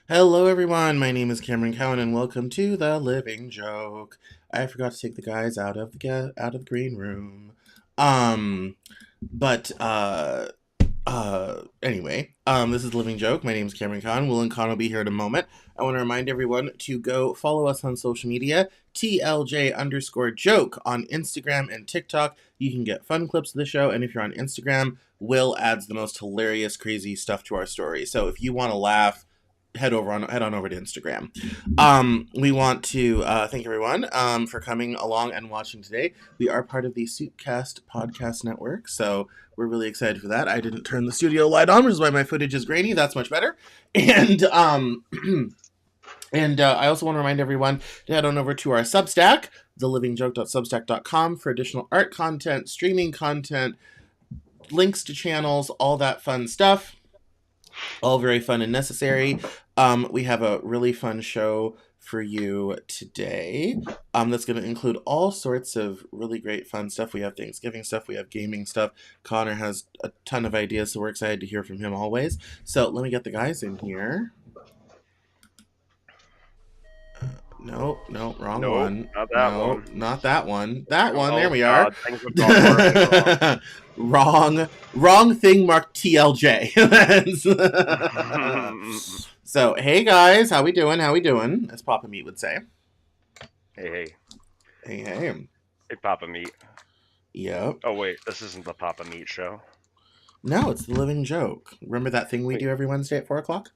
Hello, everyone. My name is Cameron Cowan, and welcome to the Living Joke. I forgot to take the guys out of the green room. Um, but this is Living Joke. My name is Cameron Cowan. Will and Con will be here in a moment. I want to remind everyone to go follow us on social media, TLJ_joke on Instagram and TikTok. You can get fun clips of the show, and if you're on Instagram, Will adds the most hilarious, crazy stuff to our story. So if you want to laugh, head on over to Instagram. We want to thank everyone for coming along and watching today. We are part of the Suitcast podcast network, so we're really excited for that. I didn't turn the studio light on, which is why my footage is grainy. That's much better. And I also want to remind everyone to head on over to our Substack, thelivingjoke.substack.com, for additional art content, streaming content, links to channels, all that fun stuff. All very fun and necessary. We have a really fun show for you today. That's going to include all sorts of really great fun stuff. We have Thanksgiving stuff. We have gaming stuff. Connor has a ton of ideas, so we're excited to hear from him always. So let me get the guys in here. No, wrong one. Not that one. Not that one. That one. There we God, are. things have gone horribly wrong. Wrong thing marked TLJ. So, hey guys, how we doing? As Papa Meat would say. Hey. Hey. Hey, Papa Meat. Yep. Oh, wait, this isn't the Papa Meat show. No, it's the Living Joke. Remember that thing we do every Wednesday at 4 o'clock?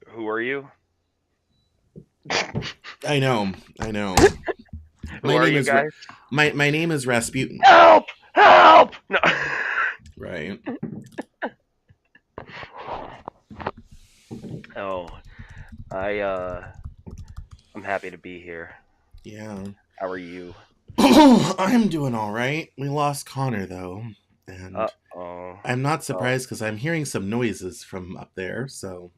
Who are you? I know. Who are you guys? My name is Rasputin. Help! No. Right. Oh, I'm happy to be here. Yeah. How are you? I'm doing all right. We lost Connor though, and I'm not surprised because I'm hearing some noises from up there. So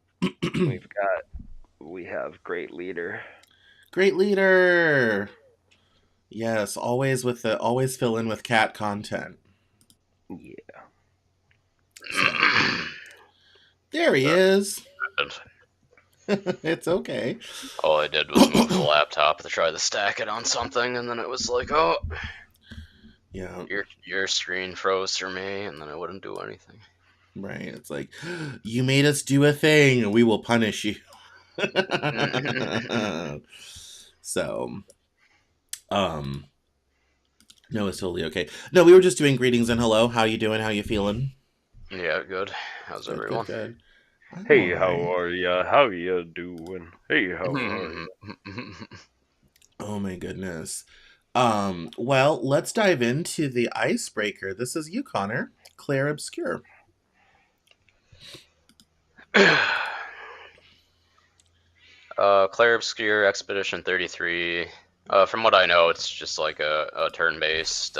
we have great leader. Great leader. Yes, always fill in with cat content. Yeah. So, there he is. It's okay. All I did was move the laptop to try to stack it on something, and then it was like, oh, yeah, your screen froze for me, and then I wouldn't do anything. Right. It's like, you made us do a thing, we will punish you. So, no, it's totally okay. No, we were just doing greetings and hello. How you doing? How you feeling? Yeah, good. How's everyone? Good. Hey, how are ya? How you doing? Hey, how are ya? Oh my goodness. Well, let's dive into the icebreaker. This is you, Connor. Claire Obscure. Claire Obscure Expedition 33. From what I know, it's just like a turn-based,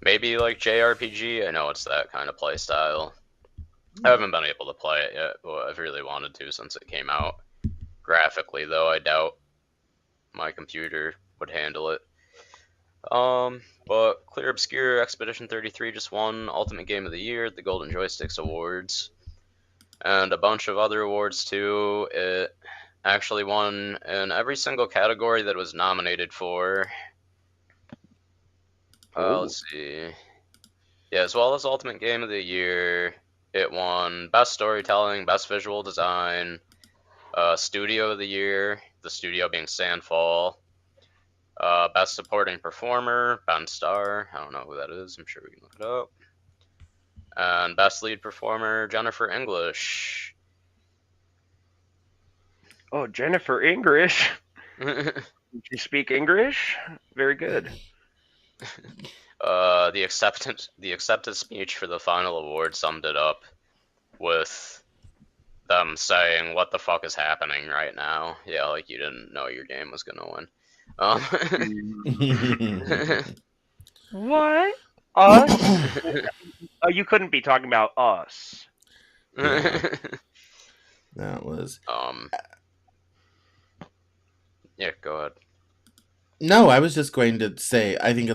maybe like JRPG. I know it's that kind of play style. I haven't been able to play it yet, but I've really wanted to since it came out. Graphically, though, I doubt my computer would handle it. But Clear Obscure Expedition 33 just won Ultimate Game of the Year at the Golden Joysticks Awards, and a bunch of other awards too. It actually won in every single category that it was nominated for. Let's see. Yeah, as well as Ultimate Game of the Year, it won Best Storytelling, Best Visual Design, Studio of the Year, the studio being Sandfall, Best Supporting Performer, Ben Starr, I don't know who that is, I'm sure we can look it up, and Best Lead Performer, Jennifer English. Oh, Jennifer English. Did you speak English? Very good. The acceptance speech for the final award summed it up with them saying, "What the fuck is happening right now?" Yeah, like you didn't know your game was gonna win. What? Us? Oh, you couldn't be talking about us. Yeah. That was. Yeah, go ahead. No, I was just going to say, I think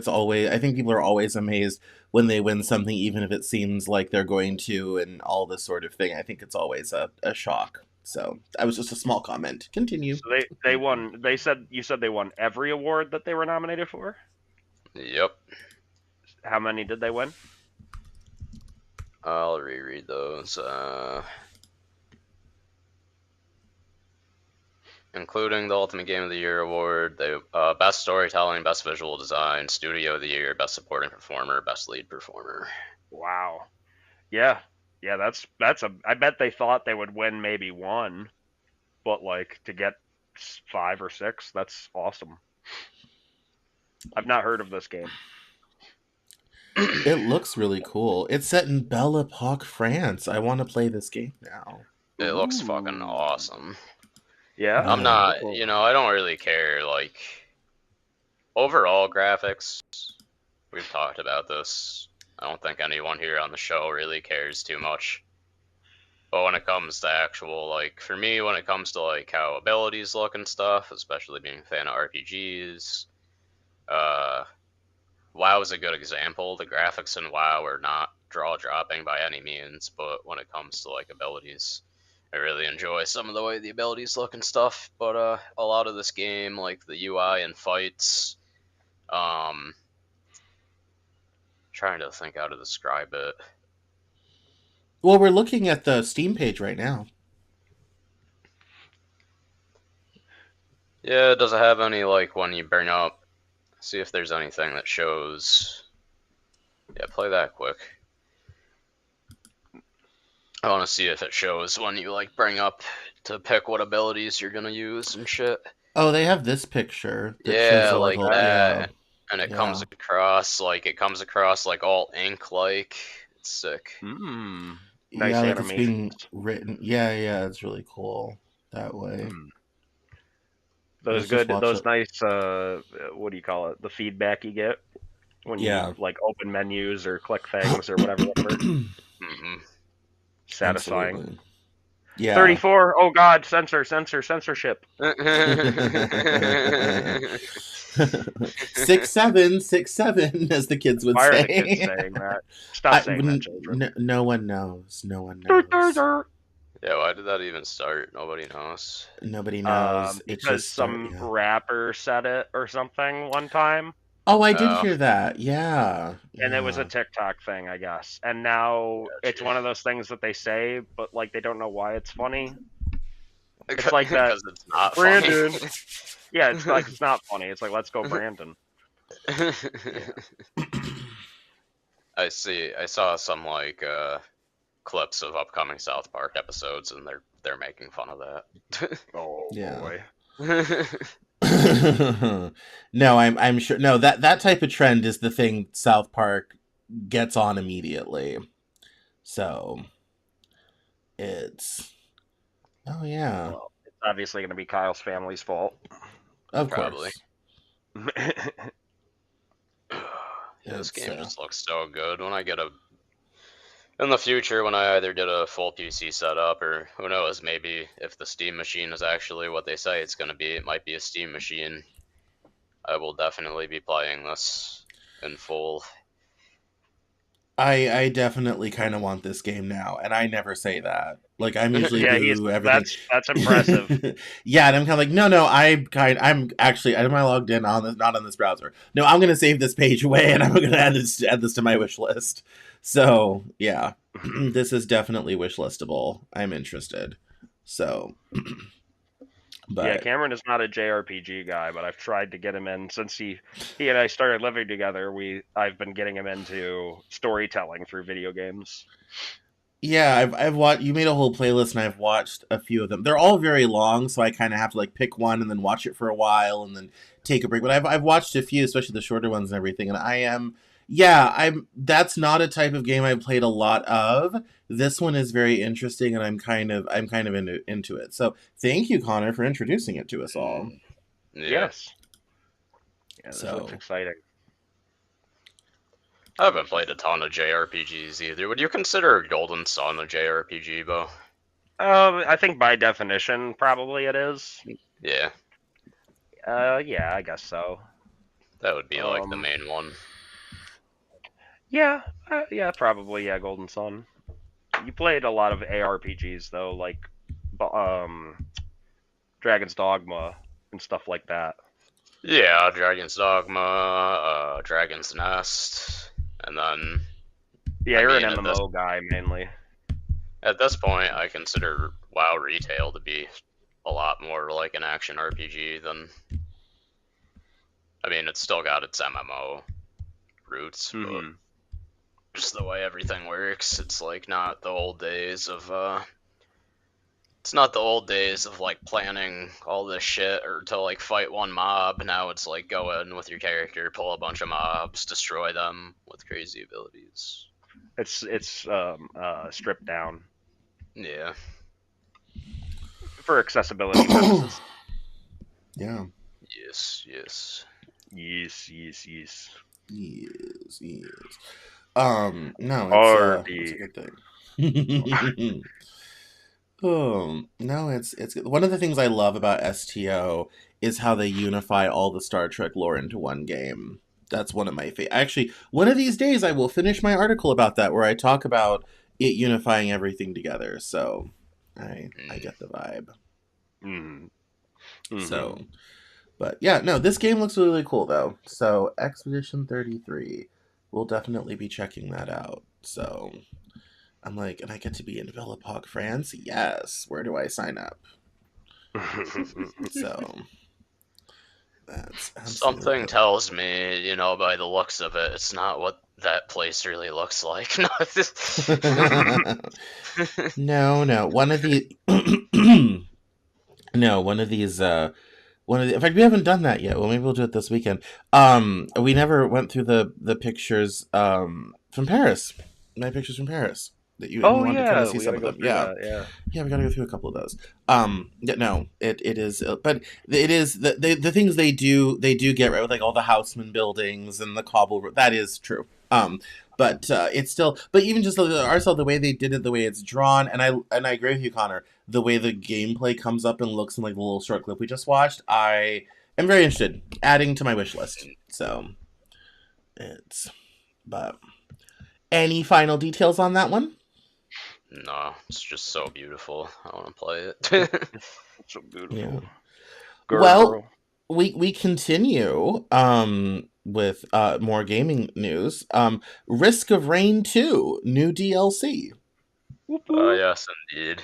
people are always amazed when they win something, even if it seems like they're going to, and all this sort of thing. I think it's always a shock. So that was just a small comment. Continue. So they won. You said they won every award that they were nominated for. Yep. How many did they win? I'll reread those. Including the Ultimate Game of the Year award, Best Storytelling, Best Visual Design, Studio of the Year, Best Supporting Performer, Best Lead Performer. Wow. Yeah. Yeah, that's a. I bet they thought they would win maybe one, but like to get 5 or 6, that's awesome. I've not heard of this game. It looks really cool. It's set in Belle Epoque, France. I want to play this game now. It looks fucking awesome. Yeah. I'm not, I don't really care, like, overall graphics. We've talked about this. I don't think anyone here on the show really cares too much. But when it comes to actual, like, for me, when it comes to, like, how abilities look and stuff, especially being a fan of RPGs, WoW is a good example. The graphics in WoW are not draw-dropping by any means, but when it comes to, like, abilities, I really enjoy some of the way the abilities look and stuff. But a lot of this game, like the UI and fights, trying to think how to describe it. Well, we're looking at the Steam page right now. Yeah, does it have any, like, when you bring up, see if there's anything that shows. Yeah, play that quick. I want to see if it shows when you, like, bring up to pick what abilities you're gonna use and shit. Oh, they have this picture that Yeah, shows like level. that. Yeah. And it Yeah. comes across like all ink like. It's sick. Nice yeah, like it's animations. being written. Yeah, it's really cool that way. Those nice, what do you call it? The feedback you get when you like open menus or click things or whatever. Satisfying. Absolutely. Yeah. 34. Oh God, censorship. 6767, as the kids would Why say. are the kids saying that? Stop saying that, children. No one knows. No one knows. Yeah, why did that even start? Nobody knows. Nobody knows. Because some rapper said it or something one time. Oh, I did hear that. Yeah. And it was a TikTok thing, I guess. And now it's one of those things that they say, but like they don't know why it's funny. It's like that. Because it's not Brandon. funny. Yeah, it's like it's not funny. It's like, let's go, Brandon. I saw some like clips of upcoming South Park episodes, and they're making fun of that. Oh boy. No, I'm sure. No, that type of trend is the thing South Park gets on immediately. So it's Well, it's obviously going to be Kyle's family's fault. Of Probably. course. Yeah, this game just looks so good. When I get in the future, when I either get a full PC setup, or who knows, maybe if the Steam machine is actually what they say it's going to be, it might be a Steam machine, I will definitely be playing this in full. I definitely kind of want this game now, and I never say that. Like, I'm usually do everything. That's impressive. Yeah, and I'm kind of like, no, I'm actually, am I logged in on this? Not on this browser. No, I'm gonna save this page away, and I'm gonna add this to my wish list. So yeah, this is definitely wish listable. I'm interested. So, but yeah, Cameron is not a JRPG guy, but I've tried to get him in since he and I started living together. I've been getting him into storytelling through video games. yeah, I've watched. You made a whole playlist, and I've watched a few of them. They're all very long, so I kind of have to like pick one and then watch it for a while and then take a break. But I've watched a few, especially the shorter ones and everything. And that's not a type of game I've played a lot of. This one is very interesting, and I'm kind of into it. So thank you, Connor, for introducing it to us all. Yeah. Yes. Yeah, this looks exciting. I haven't played a ton of JRPGs either. Would you consider Golden Sun a JRPG, Bo? I think by definition, probably it is. Yeah. Yeah, I guess so. That would be like the Um, main one. yeah, yeah, probably yeah, Golden Sun. You played a lot of ARPGs though, like Dragon's Dogma and stuff like that. Yeah, Dragon's Dogma, Dragon's Nest, and then Yeah, I you're an mean MMO guy mainly. at this point I consider WoW Retail to be a lot more like an action RPG than I mean it's still got its MMO roots, but Hmm. just the way everything works, it's like not the old days of it's not the old days of like planning all this shit or to like fight one mob. Now it's like go in with your character, pull a bunch of mobs, destroy them with crazy abilities. It's stripped down Yeah. for accessibility purposes. Yeah. Yes, yes. Yes, yes, yes. Yes, yes. No, it's a RP. good thing. No, it's one of the things I love about STO is how they unify all the Star Trek lore into one game. That's one of my favorite. Actually, one of these days I will finish my article about that where I talk about it unifying everything together. So, I Mm. get the vibe. Mm. Hmm. So, but yeah, no, this game looks really, really cool though. So, Expedition 33. We'll definitely be checking that out. So, I'm like, and I get to be in Villapog, France? Yes. Where do I sign up? So, that's Something absolutely. tells me, you know, by the looks of it, it's not what that place really looks like. No, No, no. One of the no, one of these one of the in fact we haven't done that yet. Well, maybe we'll do it this weekend. We never went through the pictures from Paris. My pictures from Paris. That you and you Oh wanted to kind of yeah, see we some gotta of go them. through Yeah. that. Yeah. Yeah, we got to go through a couple of those. Yeah, no, it is, but it is the things they do get right with like all the Houseman buildings and the cobble. That is true. But it's still, but even just the art style, the way they did it, the way it's drawn, and I agree with you, Connor. The way the gameplay comes up and looks in like the little short clip we just watched, I am very interested. Adding to my wish list. So it's, but any final details on that one? no, it's just so beautiful. I want to play it. So Yeah. beautiful. Well, Girl. we continue with more gaming news. Risk of Rain 2, new DLC. Whoop whoop. Yes, indeed.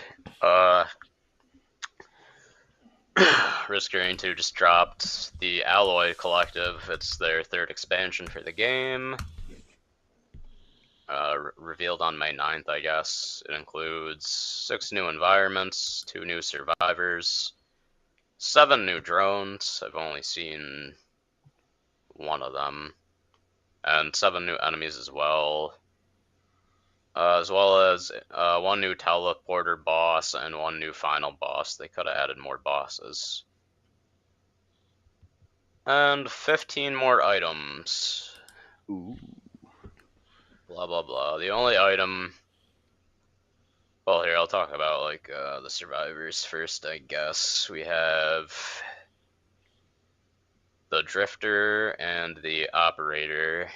Risk of Rain 2 just dropped the Alloy Collective. It's their third expansion for the game. Revealed on May 9th, I guess. It includes 6 new environments, 2 new survivors, 7 new drones. I've only seen one of them. And 7 new enemies as well as 1 new teleporter boss and 1 new final boss. They could have added more bosses. And 15 more items. Ooh. Blah blah blah. The only item. Well, here I'll talk about like the survivors first. I guess we have the drifter and the operator.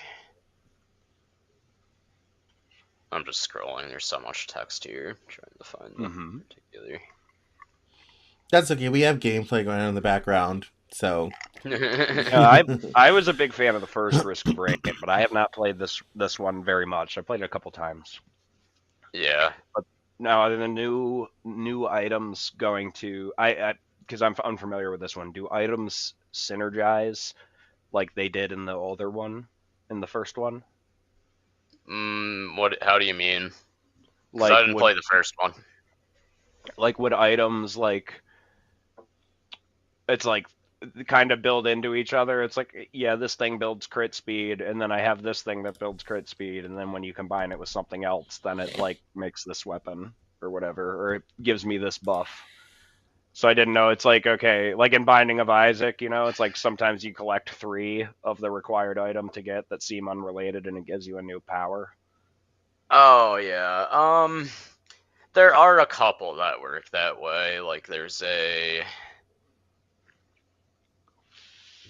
I'm just scrolling. There's so much text here. I'm trying to find the Mm-hmm. particular. That's okay. We have gameplay going on in the background, so. I was a big fan of the first Risk of Rain, but I have not played this one very much. I played it a couple times. Yeah. But now are the new items going to I because I'm unfamiliar with this one. Do items synergize like they did in the older one, in the first one? What? How do you mean? Because I Like didn't play the first one. would items like it's like kind of build into each other. It's like, yeah, this thing builds crit speed, and then I have this thing that builds crit speed, and then when you combine it with something else, then it like makes this weapon or whatever, or it gives me this buff. So I didn't know. It's like, okay, like in Binding of Isaac, it's like sometimes you collect 3 of the required item to get that seem unrelated, and it gives you a new power. Oh yeah. There are a couple that work that way. Like there's a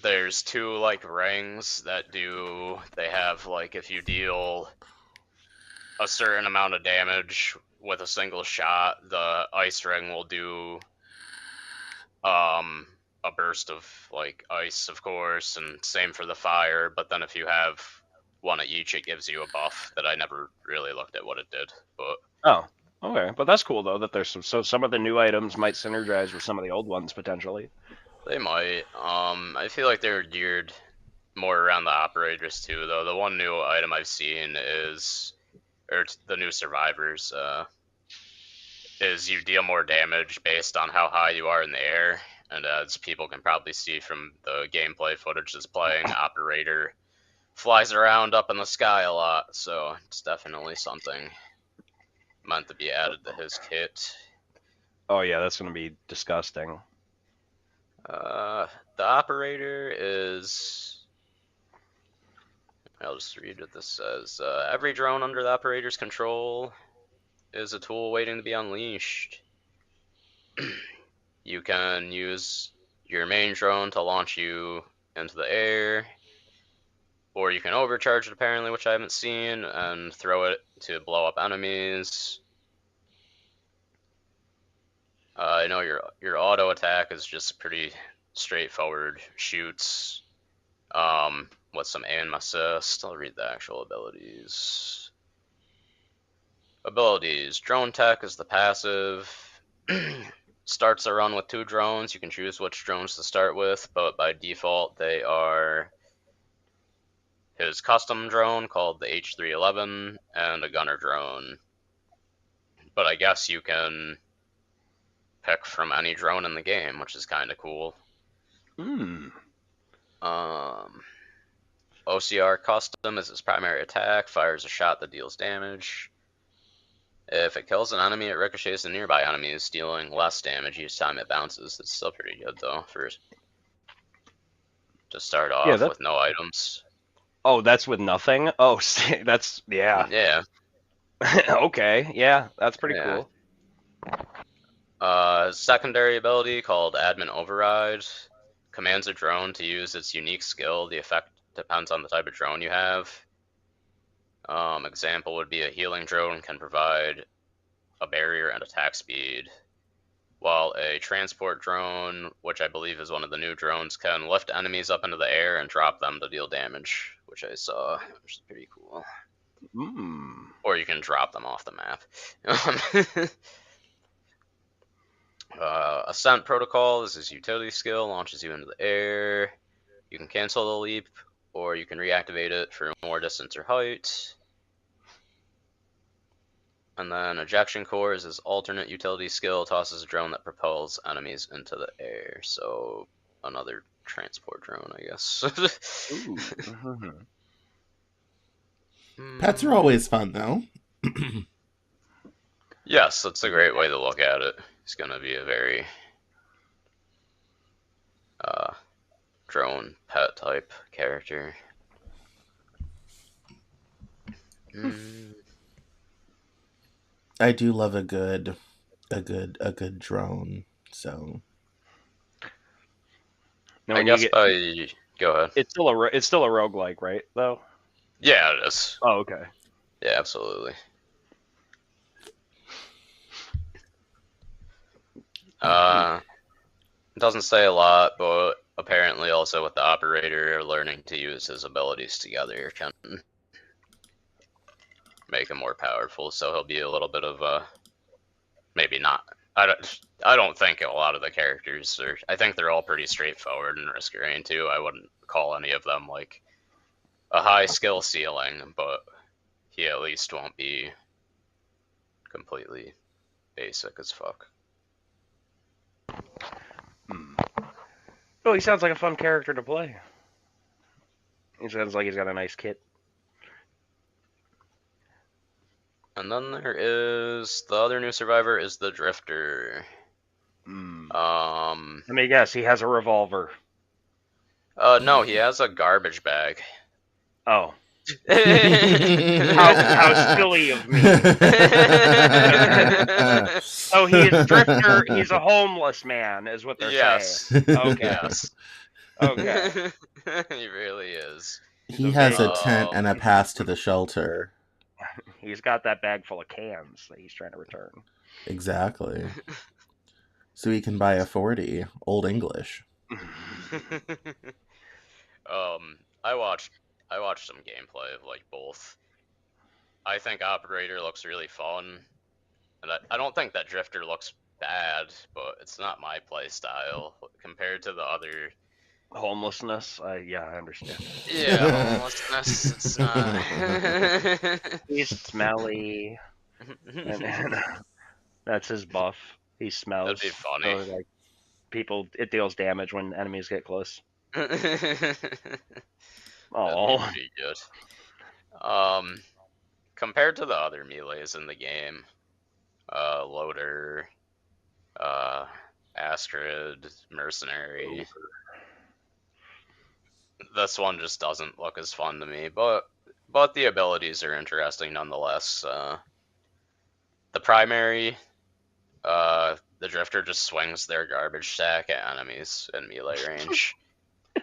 there's 2 like rings that they have like if you deal a certain amount of damage with a single shot, the ice ring will do a burst of like ice, of course, and same for the fire. But then if you have one of each, it gives you a buff that I never really looked at what it did. But Oh, okay, but that's cool though that there's some of the new items might synergize with some of the old ones potentially. they might. I feel like they're geared more around the operators too, though. The one new item I've seen is, or the new survivors, is you deal more damage based on how high you are in the air. And as people can probably see from the gameplay footage that's playing, operator flies around up in the sky a lot, so it's definitely something meant to be added to his kit. Oh yeah, that's gonna be disgusting. The operator is... I'll just read what this says. Every drone under the operator's control is a tool waiting to be unleashed. You can use your main drone to launch you into the air, or you can overcharge it apparently, which I haven't seen, and throw it to blow up enemies. I know your auto attack is just pretty straightforward shoots with some aim assist. I'll read the actual abilities. Abilities. Drone tech is the passive. Starts a run with 2 drones. You can choose which drones to start with, but by default they are his custom drone called the H311 and a gunner drone. But I guess you can pick from any drone in the game, which is kind of cool. OCR custom is his primary attack, fires a shot that deals damage. If it kills an enemy, it ricochets to nearby enemies, dealing less damage each time it bounces. It's still pretty good though to start off with no items. Oh, that's with nothing? Oh, that's yeah. Yeah. Okay, yeah, that's pretty cool. Secondary ability called Admin Override commands a drone to use its unique skill. The effect depends on the type of drone you have. Example would be a healing drone can provide a barrier and attack speed, while a transport drone, which I believe is one of the new drones, can lift enemies up into the air and drop them to deal damage, which I saw, which is pretty cool. Or you can drop them off the map. Ascent Protocol is his utility skill, launches you into the air. You can cancel the leap, or you can reactivate it for more distance or height. And then Ejection Core is his alternate utility skill, tosses a drone that propels enemies into the air. So another transport drone, I guess. Pets are always fun, though. Yes, that's a great way to look at it. He's going to be a very drone pet type character. I do love a good drone. So now, I guess go ahead. It's still a roguelike, right? Though. Yeah, it is. Oh, okay. Yeah, absolutely. It doesn't say a lot, but apparently also with the operator, learning to use his abilities together can make him more powerful. So he'll be a little bit of a maybe not. I don't think a lot of the characters are. I think they're all pretty straightforward and risk-bearing too. I wouldn't call any of them like a high skill ceiling, but he at least won't be completely basic as fuck. Oh, he sounds like a fun character to play. He sounds like he's got a nice kit. And then there is the other new survivor is the Drifter. Let me guess, he has a revolver. No, he has a garbage bag. Oh. how silly of me. So he is Drifter, he's a homeless man, is what they're saying. Okay. Yes. Okay. He really is. He The has big. a tent and a Um, pass to the shelter. He's got that bag full of cans that he's trying to return. Exactly. So he can buy a 40, Old English. um, I watched some gameplay of like both. I think Operator looks really fun, and I don't think that Drifter looks bad, but it's not my play style compared to the other. Homelessness. Yeah, I understand. Yeah, homelessness. It's not. He's smelly, and that's his buff. He That'd be smells. funny. So like people, it deals damage when enemies get close. That'd be Oh, pretty good. Um, compared to the other melees in the game, Loader, uh, Astrid, Mercenary, this one just doesn't look as fun to me. But the abilities are interesting nonetheless. The primary, the Drifter just swings their garbage sack at enemies in melee range.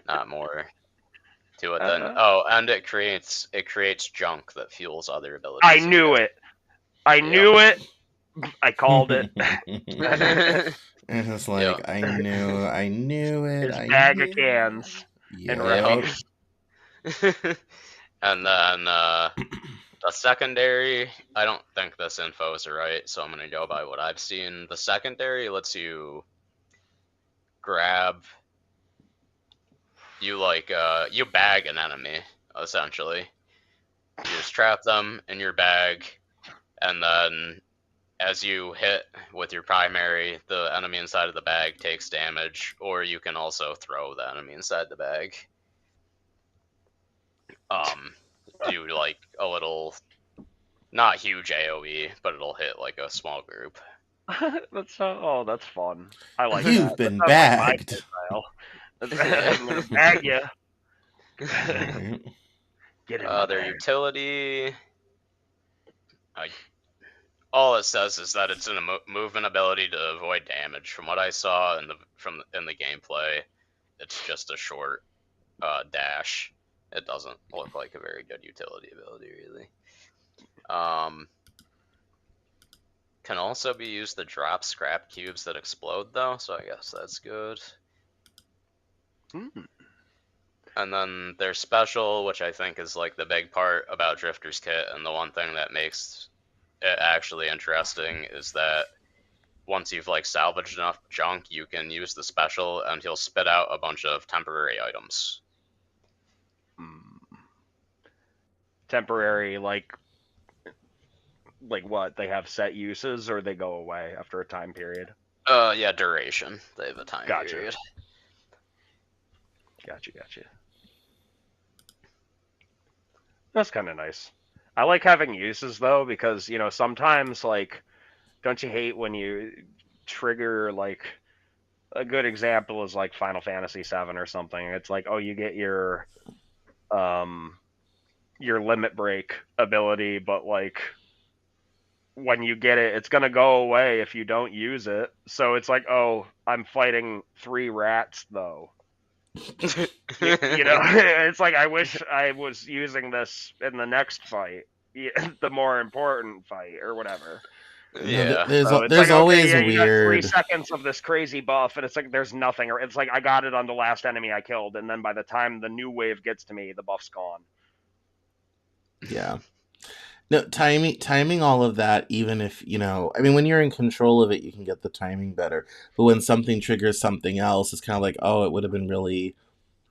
Not more to it than and it creates junk that fuels other abilities. I knew it. I knew it. I called it. And it's Yep. like, I knew it. His I bag of knew cans it. and Yep. rice. And then the secondary, I don't think this info is right, so I'm gonna go by what I've seen. The secondary lets you grab, you bag an enemy essentially. You just trap them in your bag, and then as you hit with your primary, the enemy inside of the bag takes damage, or you can also throw the enemy inside the bag. Do like a little, not huge AoE, but it'll hit like a small group. That's fun. I like You've that. That been sounds like my bagged. style. Yeah. I'm gonna bag you. Right. Get in my Their bag. utility, all it says is that it's a movement ability to avoid damage. From what I saw in the gameplay, it's just a short dash. It doesn't look like a very good utility ability, really. Can also be used to drop scrap cubes that explode, though, so I guess that's good. Hmm. And then their special, which I think is like the big part about Drifter's kit, and the one thing that makes it actually interesting is that once you've like salvaged enough junk, you can use the special, and he'll spit out a bunch of temporary items. Temporary, like what? They have set uses, or they go away after a time period. Yeah, duration. They have a time period. Gotcha. That's kind of nice. I like having uses though, because sometimes like, don't you hate when you trigger like, a good example is like Final Fantasy VII or something. It's like, oh, you get your limit break ability, but like when you get it, it's gonna go away if you don't use it. So it's like, oh, I'm fighting 3 rats though. It's like, I wish I was using this in the next fight, the more important fight or whatever. Yeah. So it's There's like, okay, always yeah, you got 3 weird. seconds of this crazy buff, and it's like there's nothing, or it's like I got it on the last enemy I killed, and then by the time the new wave gets to me, the buff's gone. Yeah. No, timing all of that, even if, I mean, when you're in control of it, you can get the timing better. But when something triggers something else, it's kind of like, oh, it would have been really,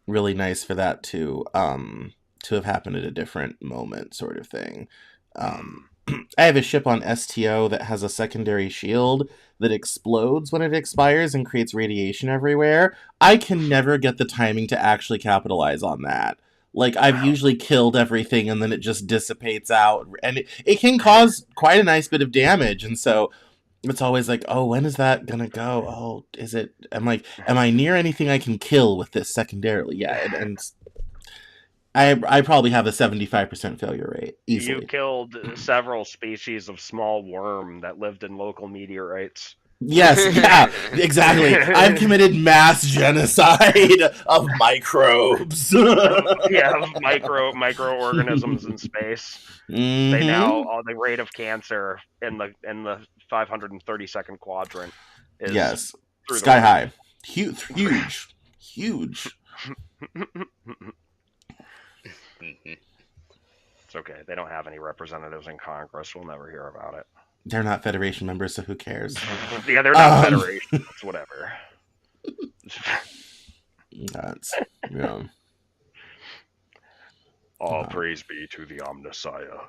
really nice for that to have happened at a different moment, sort of thing. I have a ship on STO that has a secondary shield that explodes when it expires and creates radiation everywhere. I can never get the timing to actually capitalize on that. Like, I've usually killed everything and then it just dissipates out. And it can cause quite a nice bit of damage. And so it's always like, oh, when is that gonna go? Oh, is it? I'm like, am I near anything I can kill with this secondarily? Yeah, and I probably have a 75% failure rate easily. You killed several species of small worm that lived in local meteorites. Yes, yeah, exactly. I've committed mass genocide of microbes. Yeah, microorganisms in space. They now Mm-hmm. the rate of cancer in the 532nd quadrant is Yes. through the Sky roof. high. Huge, huge, huge. It's okay. They don't have any representatives in Congress. We'll never hear about it. They're not Federation members, so who cares? Yeah, they're not Um, Federation. It's whatever. that's, yeah. All praise be to the Omnissiah.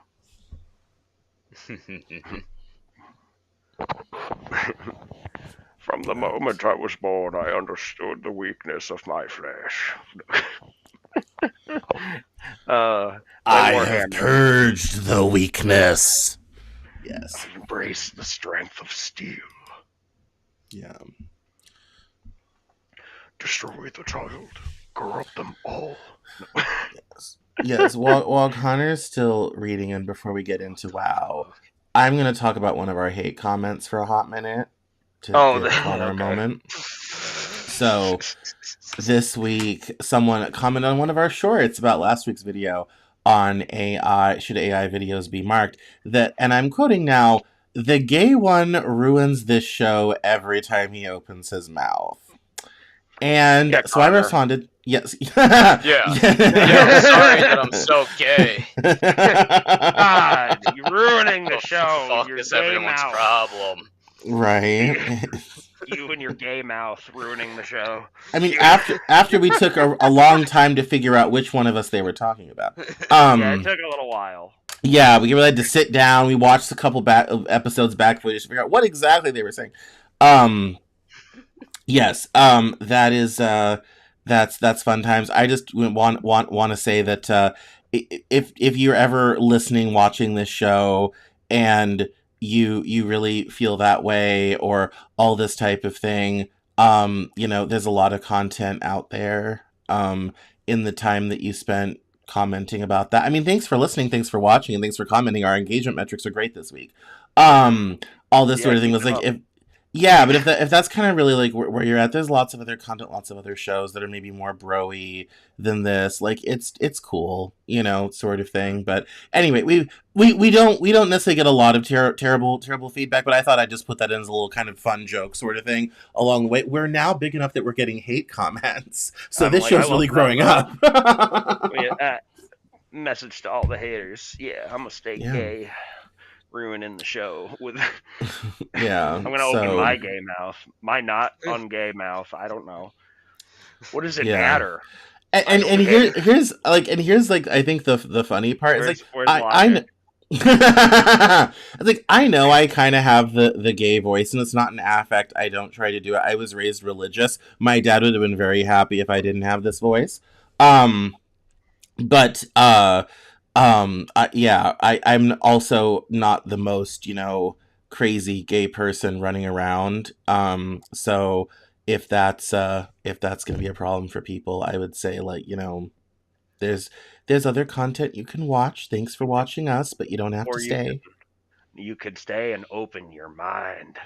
From the moment I was born, I understood the weakness of my flesh. I more have Hammer. purged the weakness. Yes. I've embraced the strength of steel. Yeah. Destroy the child. Corrupt them all. Yes. While Connor's still reading, and before we get into WoW, I'm going to talk about one of our hate comments for a hot minute to give Connor a moment. So, this week, someone commented on one of our shorts about last week's video on AI. Should AI videos be marked? That, and I'm quoting now, the gay one ruins this show every time he opens his mouth. And Yeah, so I responded, yes. Yeah. Yeah, I'm sorry that I'm so gay. God, you're ruining the show. Fuck Your is gay everyone's mouth. problem. Right. You and your gay mouth ruining the show. I mean, after we took a long time to figure out which one of us they were talking about. Yeah, it took a little while. Yeah, we really had to sit down. We watched a couple episodes back to figure out what exactly they were saying. Yes, that is that's fun times. I just want to say that if you're ever listening, watching this show, and you really feel that way or all this type of thing, there's a lot of content out there. In the time that you spent commenting about that. I mean, thanks for listening, thanks for watching, and thanks for commenting. Our engagement metrics are great this week. All this sort of thing was like if. Yeah, but if that's kind of really like where you're at, there's lots of other content, lots of other shows that are maybe more bro-y than this. Like it's cool, sort of thing. But anyway, we don't necessarily get a lot of terrible feedback. But I thought I'd just put that in as a little kind of fun joke sort of thing along the way. We're now big enough that we're getting hate comments, so this show's really growing up. Message to all the haters. Yeah, I'm gonna stay gay. Ruining the show with yeah. I'm gonna open my gay mouth, my not ungay mouth. I don't know. What does it matter? And here's I think the funny part is I know. I know I kind of have the gay voice, and it's not an affect. I don't try to do it. I was raised religious. My dad would have been very happy if I didn't have this voice. But I'm also not the most, crazy gay person running around. So if that's gonna be a problem for people, I would say there's other content you can watch. Thanks for watching us, but you don't have to stay. You could stay and open your mind.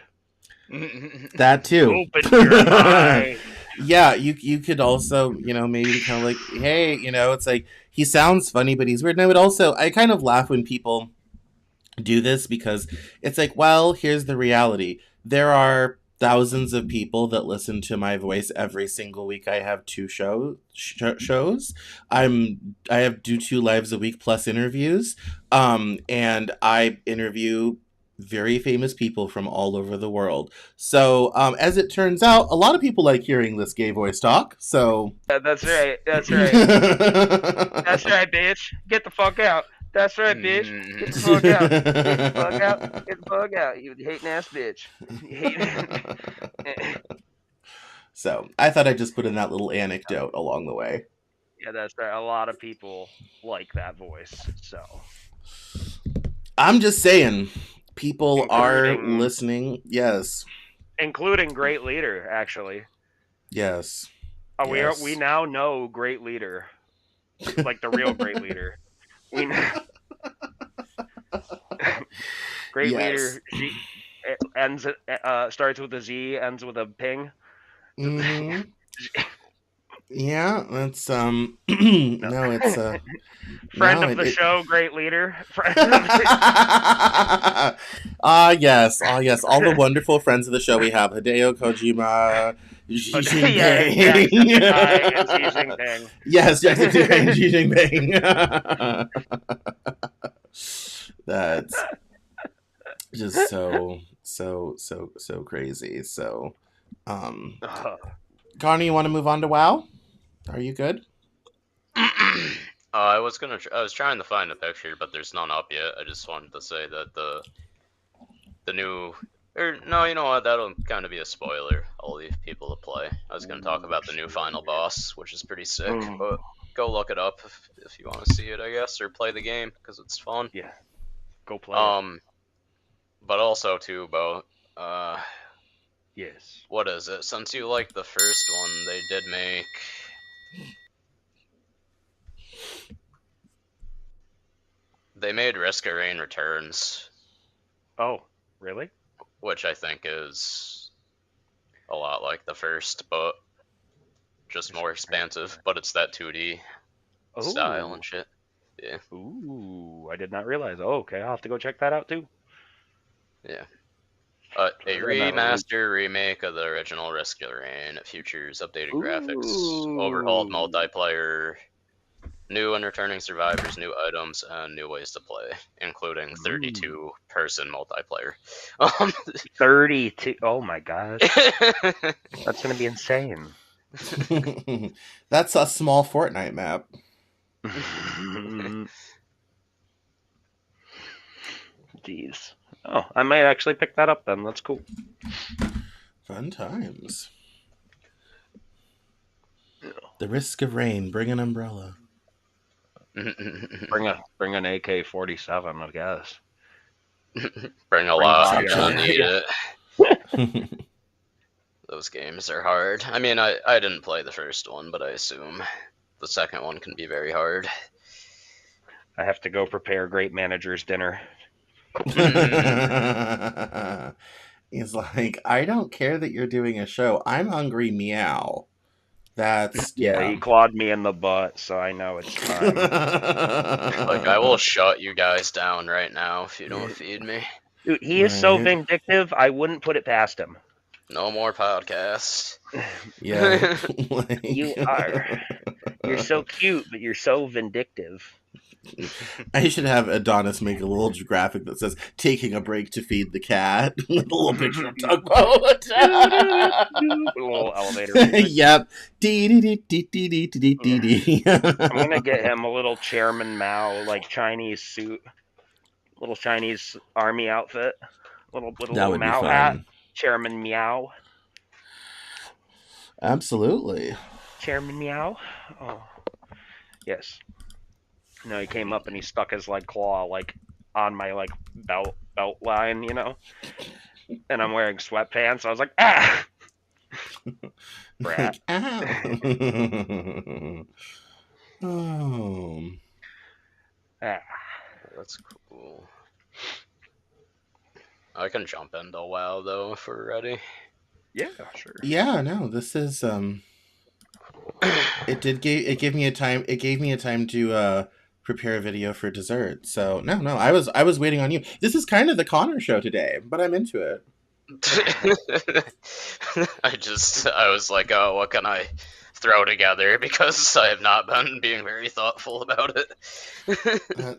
That too. Open your mind. Yeah, you could also, maybe kind of like, hey, it's like he sounds funny, but he's weird. And I kind of laugh when people do this because it's like, well, here's the reality. There are thousands of people that listen to my voice every single week. I have 2 shows. I do 2 lives a week plus interviews. And I interview very famous people from all over the world. So, as it turns out, a lot of people like hearing this gay voice talk. So that's right. That's right. That's right, bitch. Get the fuck out. That's right, bitch. Get the fuck out. Get the fuck out. Get the fuck out. You hating ass bitch. So I thought I'd just put in that little anecdote along the way. Yeah, that's right. A lot of people like that voice. So I'm just saying. People are listening, yes. Including Great Leader, actually. Yes. We now know Great Leader, like the real Great Leader. We know. Great Leader. it ends starts with a Z, ends with a ping. Mm-hmm. Yeah, it's No. no, it's Friend no, of the it show, great leader. yes, yes, all the wonderful friends of the show we have: Hideo Kojima, Xi Yeah, Jacksepticeye and Xi Jinping. Jinping. Yes, Jacksepticeye and Xi Jinping. That's just so crazy. So, um, Connor, you want to move on to WoW? Are you good? I was trying to find a picture, but there's none up yet. I just wanted to say that the new, or no, you know what? That'll kind of be a spoiler. I'll leave people to play. I was gonna talk about the new final boss, which is pretty sick, but go look it up if you want to see it, I guess, or play the game because it's fun. Yeah, go play it. But also too, Bo. Yes. What is it? Since you like the first one, they made Risk of Rain Returns, Oh, really? which I think is a lot like the first, but just more expansive. But it's that 2D style Oh. and shit. Yeah, Ooh, I did not realize. Oh, okay, I'll have to go check that out too. yeah. A Put it in that list. remaster remake of the original Risk of Rain. It features updated graphics, overhauled Ooh. multiplayer, new and returning survivors, new items, and new ways to play, including Ooh. 32-person multiplayer. 32. Oh my gosh. That's going to be insane. That's a small Fortnite map. Jeez. Oh, I might actually pick that up then. That's cool. Fun times. The Risk of Rain. Bring an umbrella. Bring an AK-47, I guess. Bring a Bring lot. You're vodka. gonna need it. Those games are hard. I mean, I didn't play the first one, but I assume the second one can be very hard. I have to go prepare great manager's dinner. He's like, I don't care that you're doing a show. I'm hungry. Meow. That's Yeah, yeah. he clawed me in the butt, so I know it's time. Like, I will shut you guys down right now if you don't feed me. Dude, he is so Right. vindictive, I wouldn't put it past him. No more podcasts. Yeah. You are. You're so cute, but you're so vindictive. I should have Adonis make a little graphic that says "taking a break to feed the cat" with a little picture of Tugboat. A little elevator music. Yep. Dee. I'm gonna get him a little Chairman Mao, like Chinese suit, little Chinese army outfit, with a That little would be Mao hat. fun. Chairman Meow. Absolutely. Chairman Meow. Oh, yes. No, he came up and he stuck his like claw like on my like belt line, you know. And I'm wearing sweatpants. I was like, ah, brat. Like, ow. Oh. Ah. That's cool. I can jump into WoW though if we're ready. Yeah, sure. Yeah, no, this is it gave me a time to prepare a video for dessert. So no, I was waiting on you. This is kind of the Connor show today, but I'm into it. I was like, oh, what can I throw together? Because I have not been being very thoughtful about it.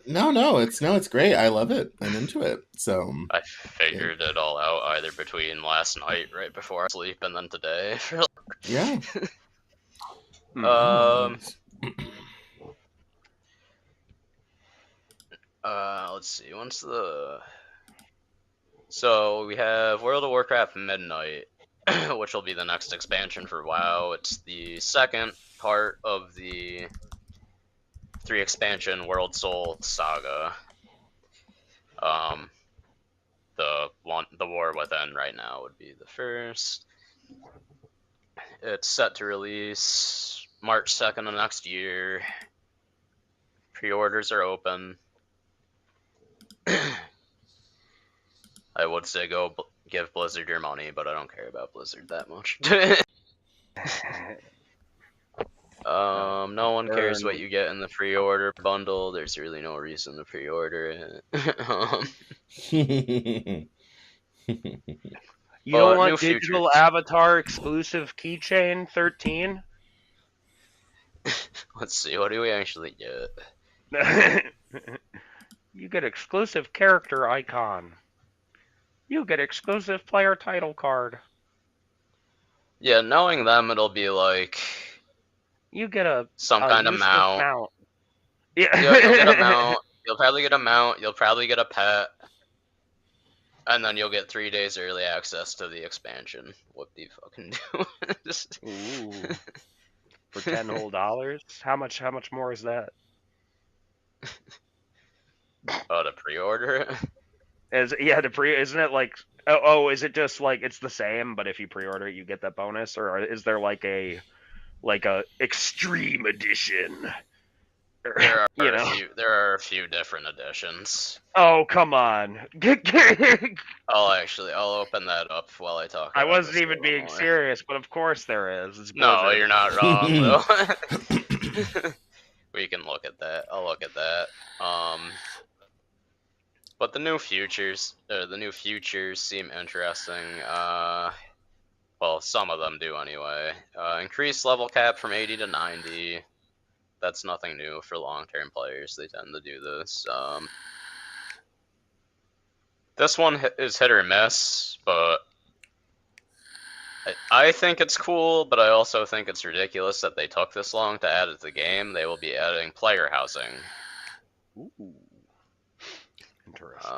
No, it's great. I love it. I'm into it. So I figured it all out either between last night, right before I sleep, and then today. yeah. Let's see. So we have World of Warcraft Midnight, which will be the next expansion for WoW. It's the second part of the 3-expansion World Soul saga. The War Within right now would be the first. It's set to release March 2nd of next year. Pre-orders are open. I would say go give Blizzard your money, but I don't care about Blizzard that much. No one cares what you get in the pre-order bundle. There's really no reason to pre-order it. You don't New want digital futures. avatar exclusive keychain 13? Let's see, what do we actually get? You get exclusive character icon. You get exclusive player title card. Yeah, knowing them, it'll be like You get some a kind of useless mount. mount. You'll get a mount. You'll probably get a mount. You'll probably get a pet. And then you'll get 3 days early access to the expansion. What do you fucking do? Ooh. For $10 whole. How much more is that? Oh, to pre-order it? Isn't it like is it just like it's the same, but if you pre-order it you get that bonus, or is there like a extreme edition? There are a few different editions. Oh, come on. I'll open that up while I talk. I wasn't even being serious, but of course there is. It's No, you're not wrong though. Hmm. We can look at that. I'll look at that. But the new futures seem interesting. Well, some of them do anyway. Increase level cap from 80 to 90. That's nothing new for long-term players. They tend to do this. This one is hit or miss, but I think it's cool, but I also think it's ridiculous that they took this long to add it to the game. They will be adding player housing. Ooh. Interesting.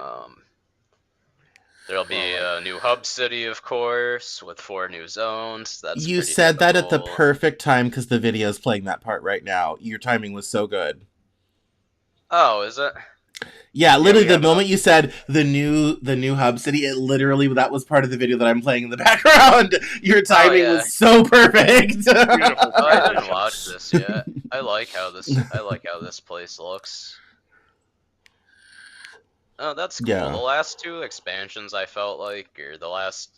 There'll be a new hub city, of course, with 4 new zones. That's You pretty said that at the typical. perfect time because the video is playing that part right now. Your timing was so good. Oh, is it? Yeah, literally the moment you said the new hub city, it literally that was part of the video that I'm playing in the background. Your timing was so perfect. Beautiful. Oh, I didn't watch this yet. I like how this place looks. Oh, that's cool. Yeah. The last 2 expansions I felt like, or the last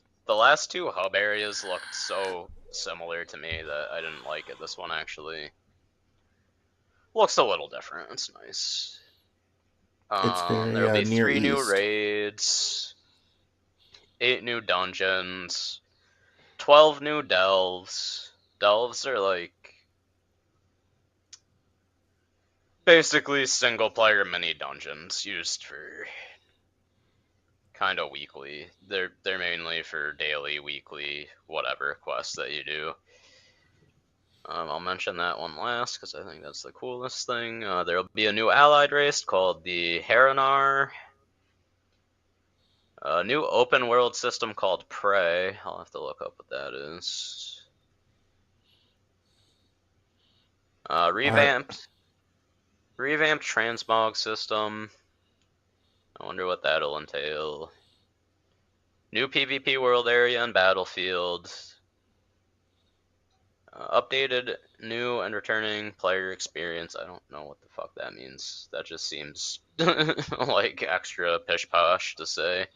2 hub areas looked so similar to me that I didn't like it. This one actually looks a little different. It's nice. It's very There'll be Near 3 new East. raids, 8 new dungeons, 12 new delves. Delves are like basically single player mini dungeons used for kind of weekly. They're mainly for daily, weekly, whatever quests that you do. I'll mention that one last because I think that's the coolest thing. There'll be a new allied race called the Haranar. A new open world system called Prey. I'll have to look up what that is. Revamped transmog system. I wonder what that'll entail. New PvP world area and battlefield. Updated new and returning player experience. I don't know what the fuck that means. That just seems like extra pish posh to say.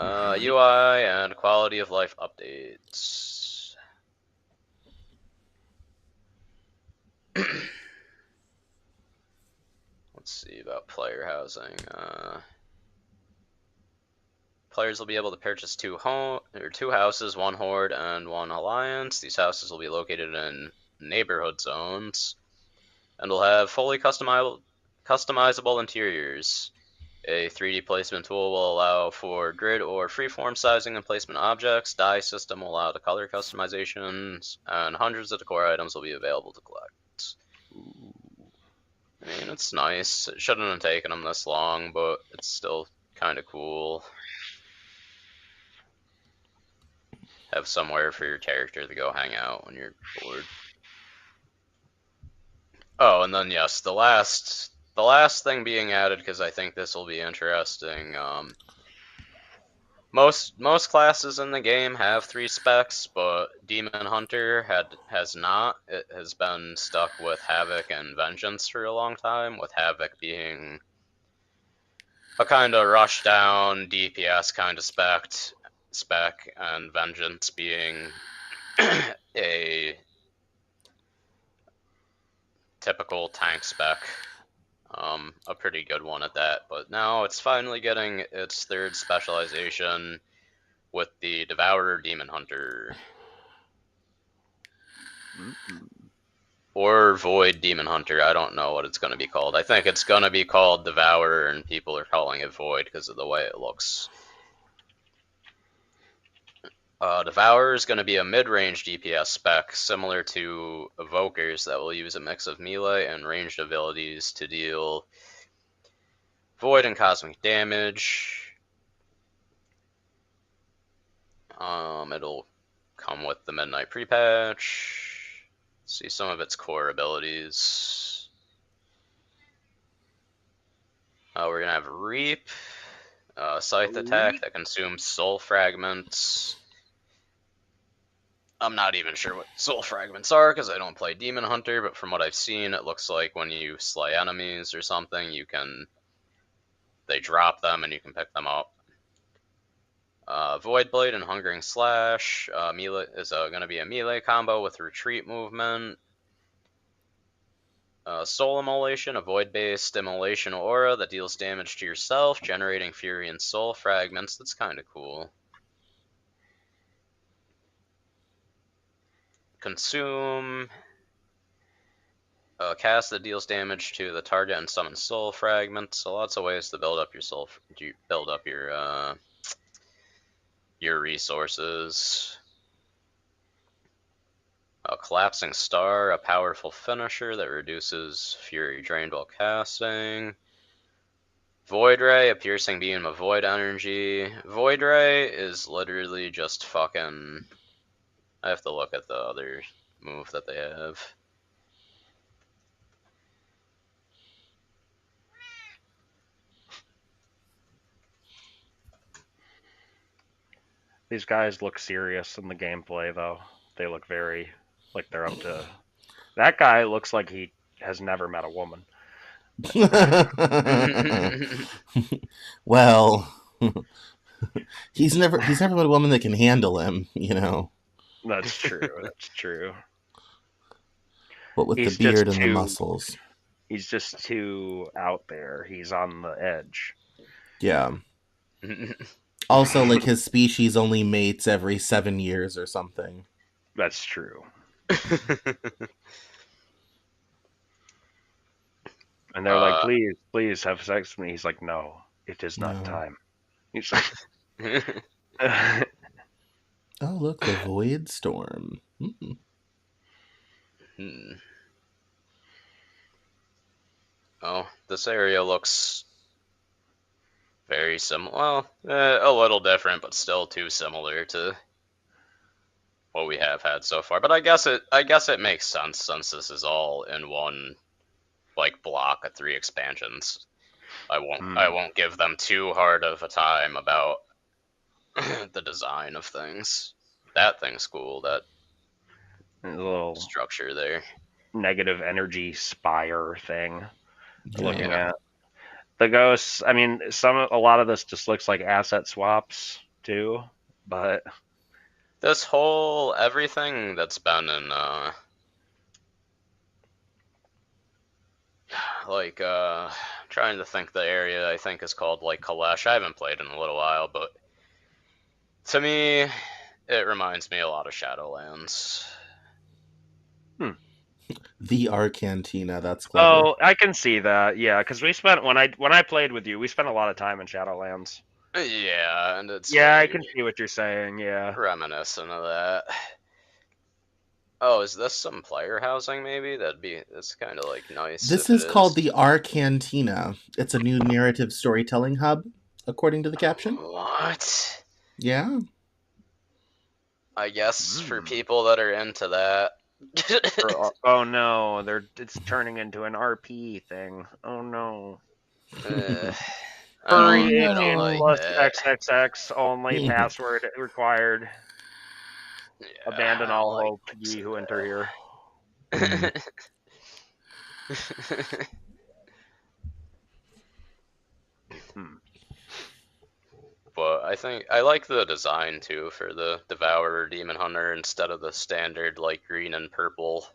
UI and quality of life updates. Let's see about player housing. Players will be able to purchase 2 houses, 1 horde and 1 alliance. These houses will be located in neighborhood zones and will have fully customizable interiors. A 3D placement tool will allow for grid or freeform sizing and placement objects. Die system will allow the color customizations, and hundreds of decor items will be available to collect. I mean, it's nice. It shouldn't have taken them this long, but it's still kind of cool. Have somewhere for your character to go hang out when you're bored. Oh, and then yes, the last thing being added, because I think this will be interesting. Most classes in the game have 3 specs, but Demon Hunter has not. It has been stuck with Havoc and Vengeance for a long time, with Havoc being a kind of rush down DPS kind of spec, and Vengeance being a typical tank spec. A pretty good one at that, but now it's finally getting its third specialization with the Devourer Demon Hunter. Or Void Demon Hunter, I don't know what it's going to be called. I think it's going to be called Devourer, and people are calling it Void because of the way it looks. Devourer is going to be a mid-range DPS spec, similar to Evokers, that will use a mix of melee and ranged abilities to deal void and cosmic damage. It'll come with the Midnight pre-patch. See some of its core abilities. We're gonna have Reap, Scythe attack that consumes soul fragments. I'm not even sure what soul fragments are because I don't play Demon Hunter, but from what I've seen, it looks like when you slay enemies or something, they drop them and you can pick them up. Void Blade and Hungering Slash melee is going to be a melee combo with retreat movement. Soul Immolation, a void-based immolation aura that deals damage to yourself, generating fury and soul fragments. That's kind of cool. Consume, cast that deals damage to the target and summon soul fragments. So lots of ways to build up your resources. A Collapsing Star, a powerful finisher that reduces fury drained while casting. Void Ray, a piercing beam of void energy. Void Ray is literally just fucking... I have to look at the other move that they have. These guys look serious in the gameplay, though. They look very like they're up to. That guy looks like he has never met a woman. Well, he's never met a woman that can handle him, you know. That's true. That's true. What with He's the beard just and the too- muscles. He's just too out there. He's on the edge. Yeah. Also, like, his species only mates every 7 years or something. That's true. And they're like, please, please have sex with me. He's like, no, it is not No. time. He's like, Oh, look, the Void Storm. Oh, this area looks very similar. Well, a little different, but still too similar to what we have had so far. But I guess it makes sense since this is all in one like block of 3 expansions. I won't give them too hard of a time about the design of things. That thing's cool. That little structure there. negative energy spire thing. Yeah. Looking at the ghosts. I mean, a lot of this just looks like asset swaps too. But this whole everything that's been in like trying to think the area I think is called like Kalesh. I haven't played in a little while, but to me it reminds me a lot of Shadowlands. The Arcantina, that's clever. oh, I can see that. Yeah, because we spent when I played with you, we spent a lot of time in Shadowlands. Yeah, and it's Yeah, I can see what you're saying. Yeah, reminiscent of that. Oh, is this some player housing? Maybe that's kind of like nice. This is called the Arcantina. It's a new narrative storytelling hub, according to the caption. What? Yeah. I guess for people that are into that. oh no, it's turning into an RP thing. Oh no. Free 18 plus XXX only password required. Yeah, abandon all hope, ye who enter here. but I think I like the design too for the Devourer Demon Hunter instead of the standard like green and purple.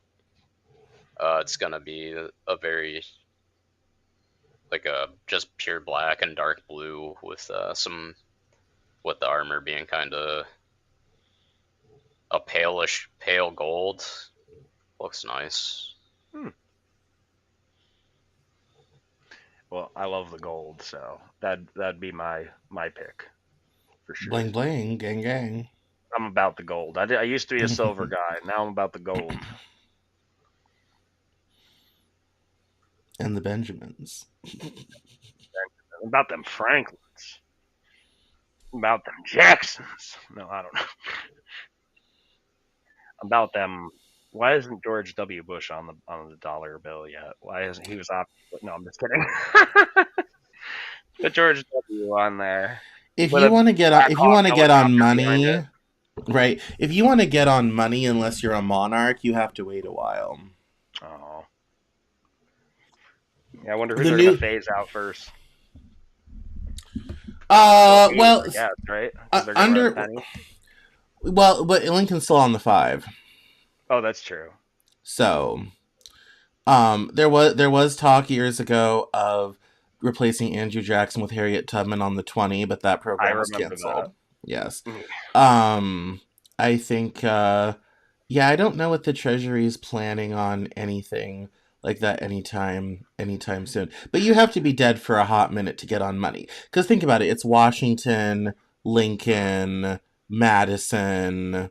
It's gonna be a very like a just pure black and dark blue with some with the armor being kind of a pale gold. Looks nice. Well, I love the gold, so that'd be my pick for sure. Bling bling, gang gang. I'm about the gold. I used to be a silver guy. Now I'm about the gold. And the Benjamins. I'm about them Franklins. I'm about them Jacksons. No, I don't know. About them. Why isn't George W. Bush on the dollar bill yet? Why isn't he was off? No, I'm just kidding. Put George W. on there. If With you a want to get on, if you Blackhawk want to get on helicopter behind money, it. right? If you want to get on money, unless you're a monarch, you have to wait a while. Oh. Yeah, I wonder who The they're new- gonna phase out first. Well, Yeah, right. 'Cause they're getting under, rid of Penny. well, but Lincoln's still on the 5, Oh, that's true. so there was talk years ago of replacing Andrew Jackson with Harriet Tubman on the 20, but that program was remember canceled. that. Yes. Mm. I think yeah, I don't know what the Treasury's planning on anything like that anytime soon. But you have to be dead for a hot minute to get on money. Because think about it, it's Washington, Lincoln, Madison, The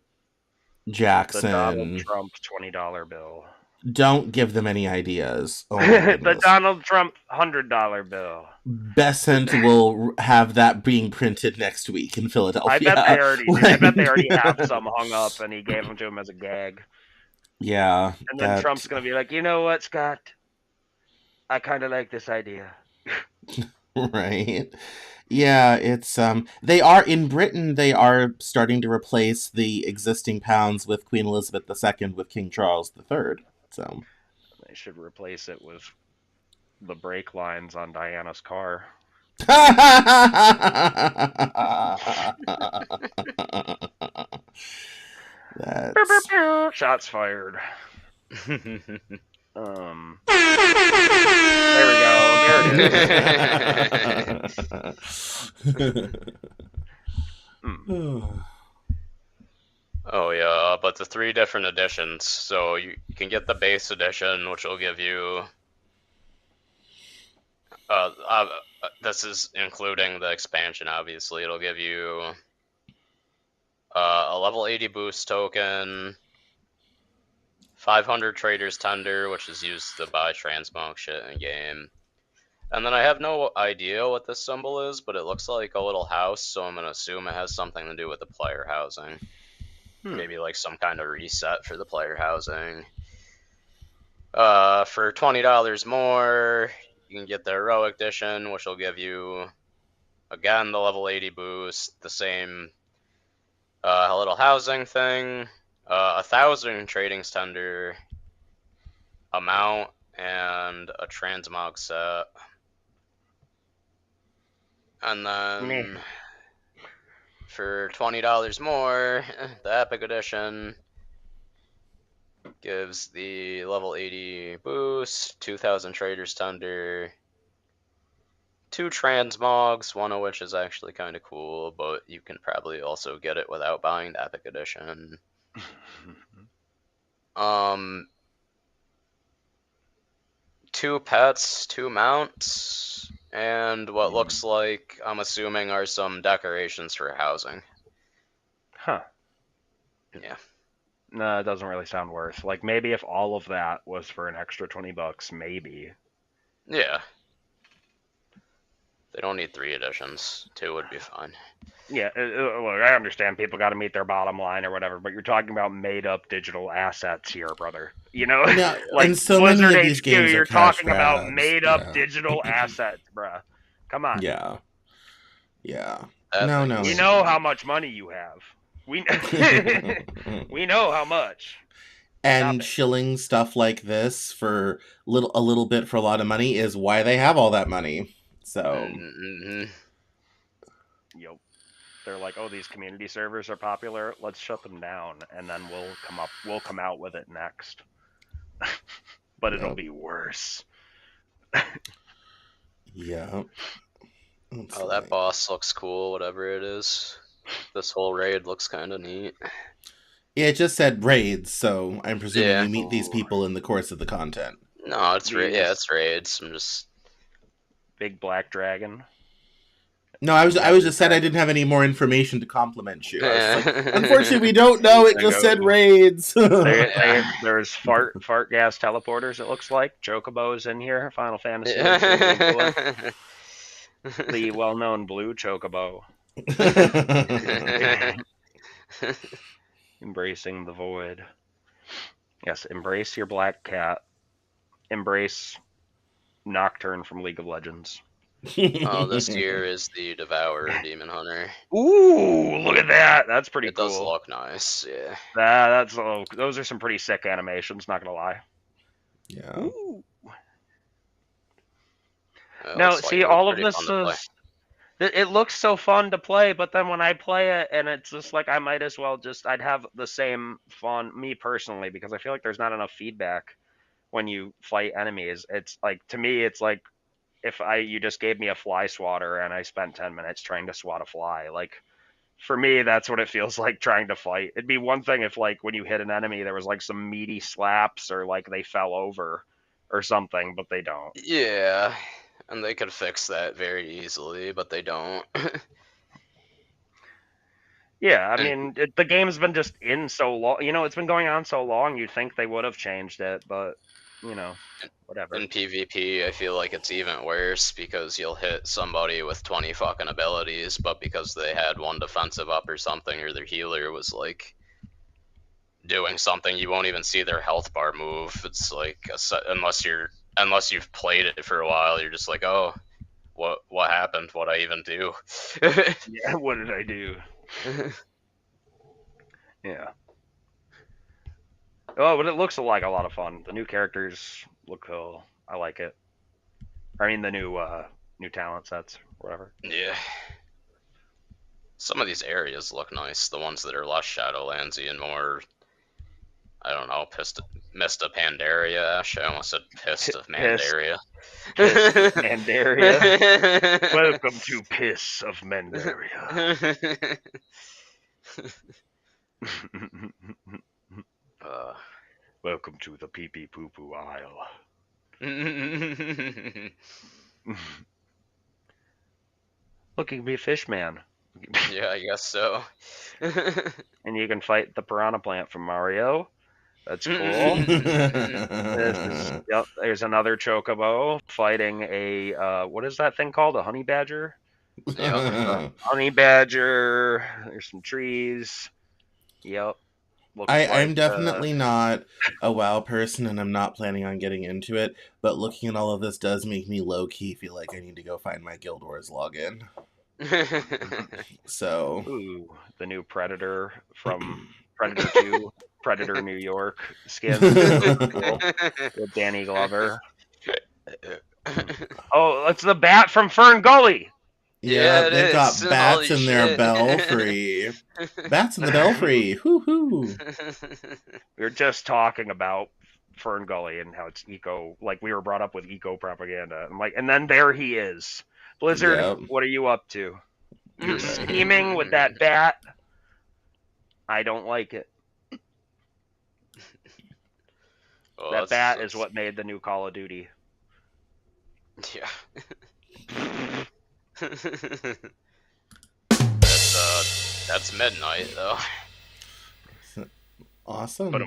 Jackson. Donald Trump $20 bill. Don't give them any ideas. Oh my The goodness. Donald Trump $100 bill. Besant will have that being printed next week in Philadelphia. I bet they already have some hung up, and he gave them to him as a gag. Yeah. And then Trump's gonna be like, you know what, Scott? I kind of like this idea. Right. Yeah, it's they are in Britain, they are starting to replace the existing pounds with Queen Elizabeth II with King Charles III. So They should replace it with the brake lines on Diana's car. That's Shots fired. There we go. There it is. Oh yeah, but the 3 different editions. So you can get the base edition, which will give you. This is including the expansion. Obviously, it'll give you a level 80 boost token, 500 Traders Tender, which is used to buy transmog shit in game. And then I have no idea what this symbol is, but it looks like a little house, so I'm gonna assume it has something to do with the player housing. Maybe like some kind of reset for the player housing. For $20 more, you can get the Heroic Edition, which will give you, again, the level 80 boost, the same little housing thing, 1,000 Trading Tender amount, and a transmog set. And then for $20 more, the Epic Edition gives the level 80 boost, 2,000 Traders Tender, 2 transmogs, one of which is actually kind of cool, but you can probably also get it without buying the Epic Edition. 2 pets, 2 mounts, and what looks like, I'm assuming, are some decorations for housing. Huh. Yeah. No, it doesn't really sound worth. Like, maybe if all of that was for an extra $20, maybe. Yeah. They don't need 3 editions. 2 would be fine. Yeah, look, I understand people got to meet their bottom line or whatever, but you're talking about made-up digital assets here, brother. You know, Yeah, like and so Blizzard many of HQ, these games are you're cash talking about grabs. made-up digital assets, bruh. Come on. Yeah. Epic. No. We know how much money you have. We we know how much. And shilling stuff like this for a little bit for a lot of money is why they have all that money. So Mm-hmm. Yep. they're like, oh, these community servers are popular. Let's shut them down, and then we'll come out with it next. But it'll Yep. be worse. Yeah. It's Oh, that like, boss looks cool, whatever it is. This whole raid looks kind of neat. yeah, it just said raids, so I'm presuming Yeah. you meet these Ooh, people in the course of the content. No, these it's raids. I'm just big black dragon, No, big I was nether just said I dragon. didn't have any more information to compliment you. I was just like, unfortunately, yeah. we don't know. It There just goes. said raids. There's fart gas teleporters. It looks like Chocobos in here. Final Fantasy is getting into it. Yeah. The well-known blue Chocobo, embracing the void. Yes, embrace your black cat. Embrace Nocturne from League of Legends. Oh, this year is the Devourer Demon Hunter. Ooh, look at that. That's pretty It does cool. look nice, yeah. Those are some pretty sick animations, not gonna lie. Yeah. Ooh. It Now, looks like see, it looks all of pretty this fun to play. is it looks so fun to play, but then when I play it and it's just like I might as well I'd have the same fun, me personally, because I feel like there's not enough feedback when you fight enemies. It's like, to me, it's like if you just gave me a fly swatter and I spent 10 minutes trying to swat a fly. Like, for me, that's what it feels like trying to fight. It'd be one thing if, like, when you hit an enemy, there was like some meaty slaps or like they fell over or something, but they don't. Yeah, and they could fix that very easily, but they don't. Yeah, I And mean, the game's been just in so long. It's been going on so long. You'd think they would have changed it, but whatever. in PvP, I feel like it's even worse because you'll hit somebody with 20 fucking abilities, but because they had one defensive up or something, or their healer was like doing something, you won't even see their health bar move. It's like unless you've played it for a while, you're just like, oh, what happened? What I even do? Yeah, what did I do? Yeah. Oh, but it looks like a lot of fun. The new characters look cool. I like it. I mean, the new talent sets, whatever. Yeah. Some of these areas look nice. The ones that are less Shadowlandsy and more, I don't know, Mist of Pandaria. I almost said Pissed of Piss, Mandaria. piss of Mandaria. Welcome to Piss of Mandaria. uh, Welcome to the pee pee poo poo aisle. Look, you can be a fish man. yeah, I guess so. And you can fight the piranha plant from Mario. That's cool. Yep. There's another chocobo fighting a what is that thing called? A honey badger. Yep. Honey badger. There's some trees. Yep. Looks like I'm definitely not a WoW person, and I'm not planning on getting into it. But looking at all of this does make me low key feel like I need to go find my Guild Wars login. So, ooh, the new Predator from Predator 2, Predator New York skin. Cool. With Danny Glover. Oh, it's the bat from Fern Gully. yeah, Yeah, it they've is. got bats Holy in their shit. belfry. Bats in the belfry. Hoo hoo. We were just talking about Fern Gully and how it's eco, like we were brought up with eco propaganda. And then there he is. Blizzard, Yep. what are you up to? You're scheming with that bat. I don't like it. Well, That bat is what made the new Call of Duty. Yeah. That's midnight though. Awesome. But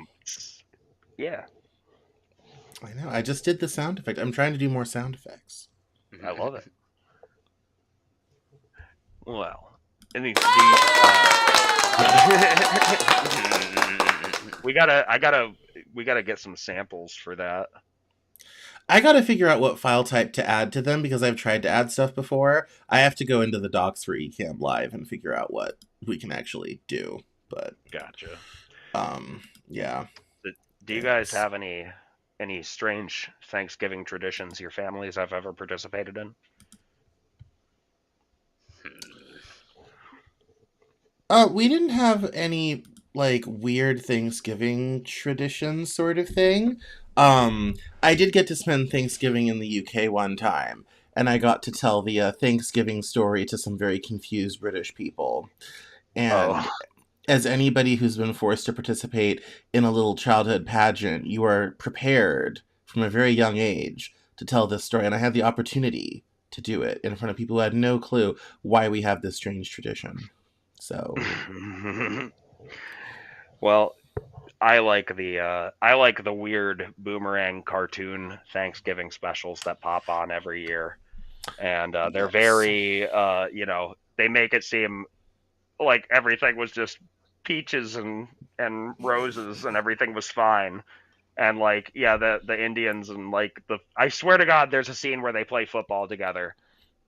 yeah, I know. I just did the sound effect. I'm trying to do more sound effects. I love it. Well, we gotta get some samples for that. I gotta figure out what file type to add to them because I've tried to add stuff before. I have to go into the docs for Ecamm Live and figure out what we can actually do. But Gotcha. yeah. Do you guys have any strange Thanksgiving traditions your families have ever participated in? We didn't have any like weird Thanksgiving tradition sort of thing. I did get to spend Thanksgiving in the UK one time, and I got to tell the Thanksgiving story to some very confused British people. And Oh, as anybody who's been forced to participate in a little childhood pageant, you are prepared from a very young age to tell this story. And I had the opportunity to do it in front of people who had no clue why we have this strange tradition. So, well, I like the weird boomerang cartoon Thanksgiving specials that pop on every year, and they're yes. very they make it seem like everything was just peaches and roses and everything was fine. And like yeah, the Indians and like the I swear to God, there's a scene where they play football together.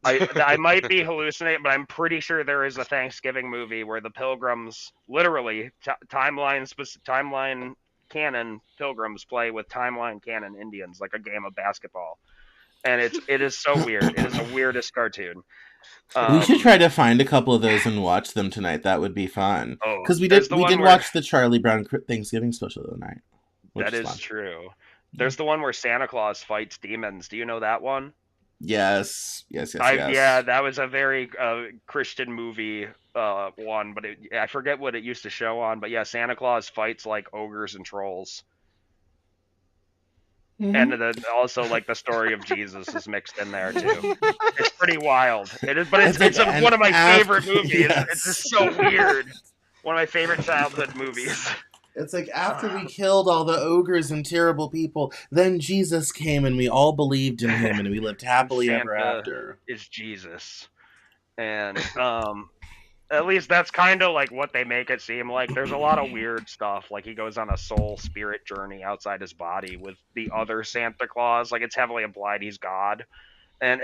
I might be hallucinating, but I'm pretty sure there is a Thanksgiving movie where the Pilgrims literally timeline canon Pilgrims play with timeline canon Indians like a game of basketball, and it is so weird. It is the weirdest cartoon. We should Um, try to find a couple of those and watch them tonight. That would be fun. oh, Because we there's did the we one did where watch the Charlie Brown Thanksgiving special the other night, which that is is fun. true. Yeah. There's the one where Santa Claus fights demons. Do you know that one? Yes, yes, yes, Yeah, yes. that was a very Christian movie one, but I forget what it used to show on. But yeah, Santa Claus fights like ogres and trolls, and Hmm. then also like the story of Jesus is mixed in there too. It's pretty wild. It is, but It's like one and of my after favorite movies. It's just yes. so weird. One of my favorite childhood movies. It's like after we killed all the ogres and terrible people, then Jesus came and we all believed in him and we lived And happily ever Santa after. is Jesus, and at least that's kind of like what they make it seem like. There's a lot of weird stuff. Like he goes on a soul spirit journey outside his body with the other Santa Claus. Like it's heavily implied he's God, and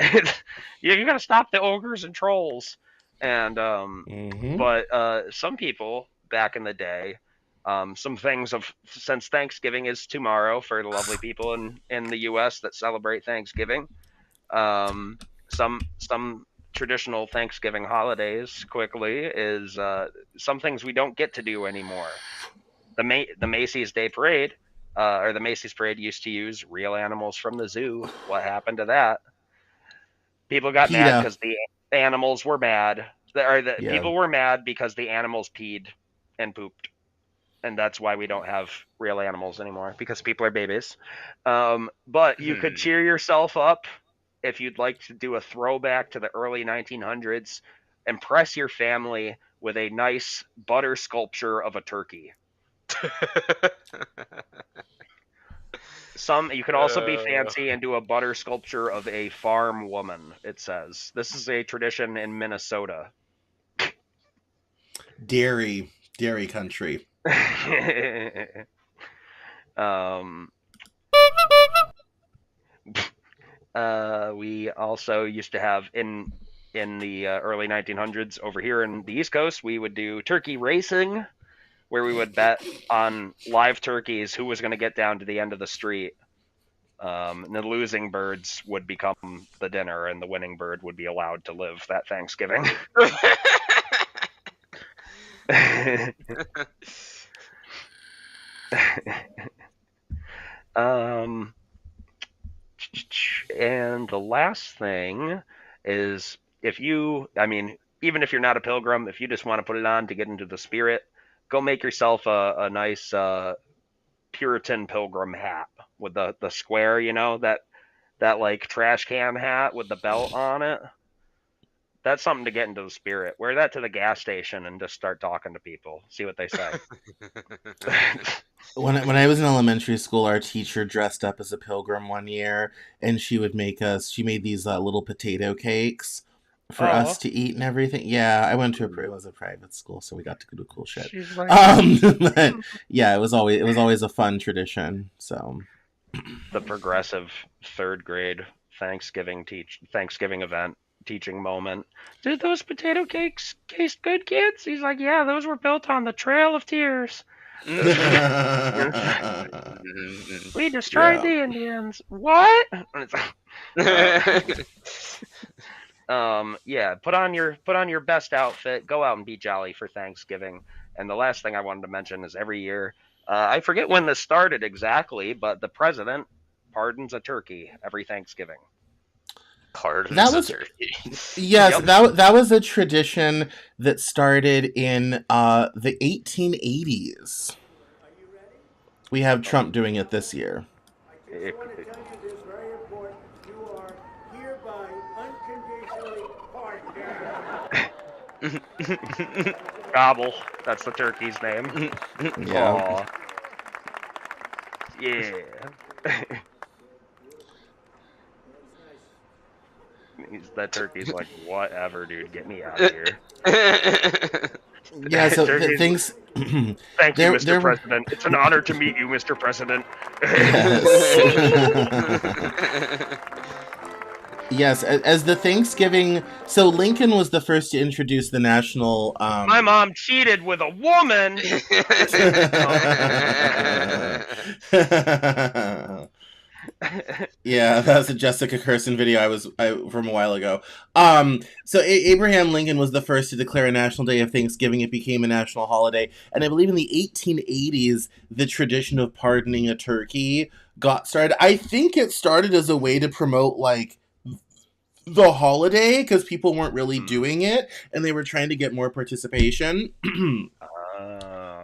you got to stop the ogres and trolls. And Mm-hmm. but some people back in the day, some things of since Thanksgiving is tomorrow for the lovely people in the U.S. that celebrate Thanksgiving. Some traditional Thanksgiving holidays quickly is some things we don't get to do anymore. The Macy's Day Parade, or the Macy's Parade used to use real animals from the zoo. What happened to that? People got mad PETA. because the animals were mad, or the Yeah. people were mad because the animals peed and pooped, and that's why we don't have real animals anymore because people are babies. But you could Hmm. cheer yourself up if you'd like to do a throwback to the early 1900s. Impress your family with a nice butter sculpture of a turkey. Some you can also be uh, fancy and do a butter sculpture of a farm woman. It says this is a tradition in Minnesota. Dairy country. um, we also used to have in the early 1900s over here in the East Coast, we would do turkey racing, where we would bet on live turkeys who was going to get down to the end of the street. And the losing birds would become the dinner, and the winning bird would be allowed to live that Thanksgiving. um, and the last thing is if you, I mean, even if you're not a pilgrim, if you just want to put it on to get into the spirit, go make yourself a nice Puritan pilgrim hat with the square, that like trash can hat with the belt on it. That's something to get into the spirit. Wear that to the gas station and just start talking to people. See what they say. When I was in elementary school, our teacher dressed up as a pilgrim one year, and she would make us. She made these little potato cakes for us Oh, to eat and everything. Yeah, I went to it was a private school, so we got to do cool shit. she's like But yeah, it was always a fun tradition. So the progressive third grade Thanksgiving event teaching moment. Did those potato cakes taste good, kids? He's like, yeah, those were built on the Trail of Tears. We destroyed yeah. the Indians. What? Uh, Yeah, put on your best outfit, go out and be jolly for Thanksgiving. And the last thing I wanted to mention is every year, I forget when this started exactly, but the president pardons a turkey every Thanksgiving. That Pardons a was turkey. yes, Yep. that was a tradition that started in the 1880s. We have Trump Um, doing it this year. I just want to tell you this very important. You are hereby unconditionally pardoned. Gobble. That's the turkey's name. Yeah. Aw, yeah. That turkey's like, whatever, dude. Get me out of here. Yeah, so the Turkey's. things Thank you, Mr. there were President. It's an honor to meet you, Mr. President. yes. Yes, as the Thanksgiving, so Lincoln was the first to introduce the national My mom cheated with a woman. Yeah, that was a Jessica Kirsten video from a while ago. So Abraham Lincoln was the first to declare a national day of Thanksgiving. It became a national holiday, and I believe in the 1880s, the tradition of pardoning a turkey got started. I think it started as a way to promote like the holiday because people weren't really doing it, and they were trying to get more participation.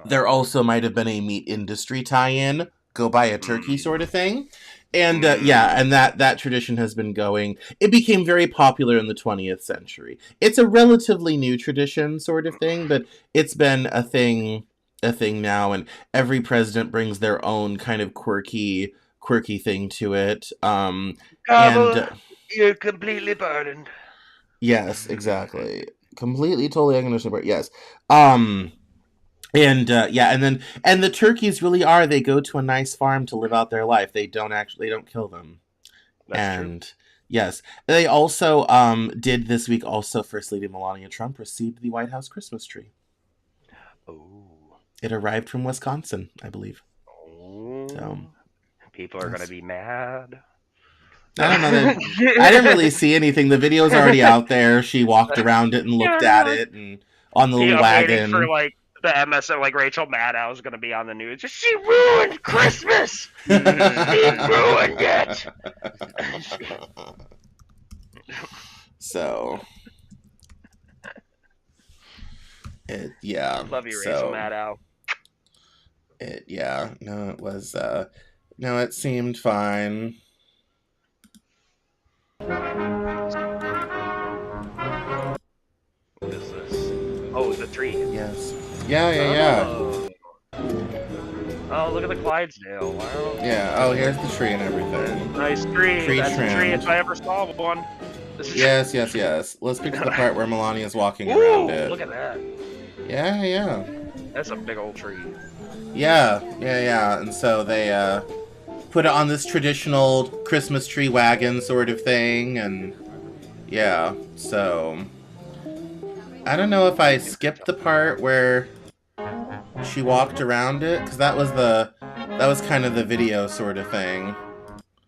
There also might have been a meat industry tie-in, go buy a turkey sort of thing. And yeah, and that tradition has been going. It became very popular in the 20th century. It's a relatively new tradition sort of thing, but it's been a thing now, and every president brings their own kind of quirky thing to it. And Gobble, you're completely pardoned. yes, exactly. Completely totally unconditional. Yes. Um and yeah, and the turkeys really are. They go to a nice farm to live out their life. They don't kill them. That's true. And yes, they also did this week. Also, First Lady Melania Trump received the White House Christmas tree. Oh. It arrived from Wisconsin, I believe. So Oh. People are yes. gonna be mad. I don't know that I didn't really see anything. The video's already out there. She walked around it and looked at it and on the little I'm waiting for wagon. like the MSN, like Rachel Maddow is gonna be on the news. She ruined Christmas. She ruined it. So yeah. Love you, Rachel So Maddow. no, it was no, it seemed fine. What is this? Oh, the tree. Yes. Yeah. Oh. Oh, look at the Clydesdale. Wow. Yeah. Oh, here's the tree and everything. Nice tree. Tree That's a tree trimmed. if I ever saw one. Yes. Let's pick to the part where Melania's walking Ooh, around it. look at that. Yeah. That's a big old tree. Yeah. And so they put it on this traditional Christmas tree wagon sort of thing, and yeah. So I don't know if I skipped the part where she walked around it because that was kind of the video sort of thing.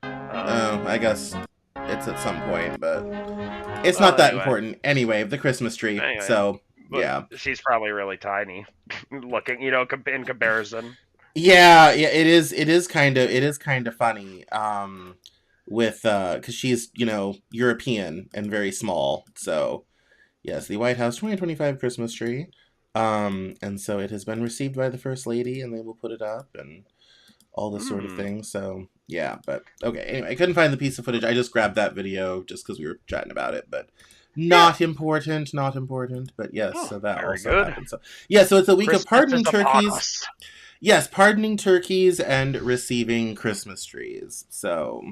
Oh, I guess it's at some point, but it's not that Anyway. important. Anyway, the Christmas tree. Anyway. So But yeah, she's probably really tiny, looking, in comparison. yeah. It is kind of funny. With because she's European and very small. So yes, the White House 2025 Christmas tree. And so it has been received by the First Lady, and they will put it up and all this sort of thing. So yeah, but okay. Anyway, I couldn't find the piece of footage. I just grabbed that video just because we were chatting about it, but not important. But yes, so that Very also good. happened. So yeah, so it's a week of Christmas pardoning is upon turkeys. us. Yes, pardoning turkeys and receiving Christmas trees. So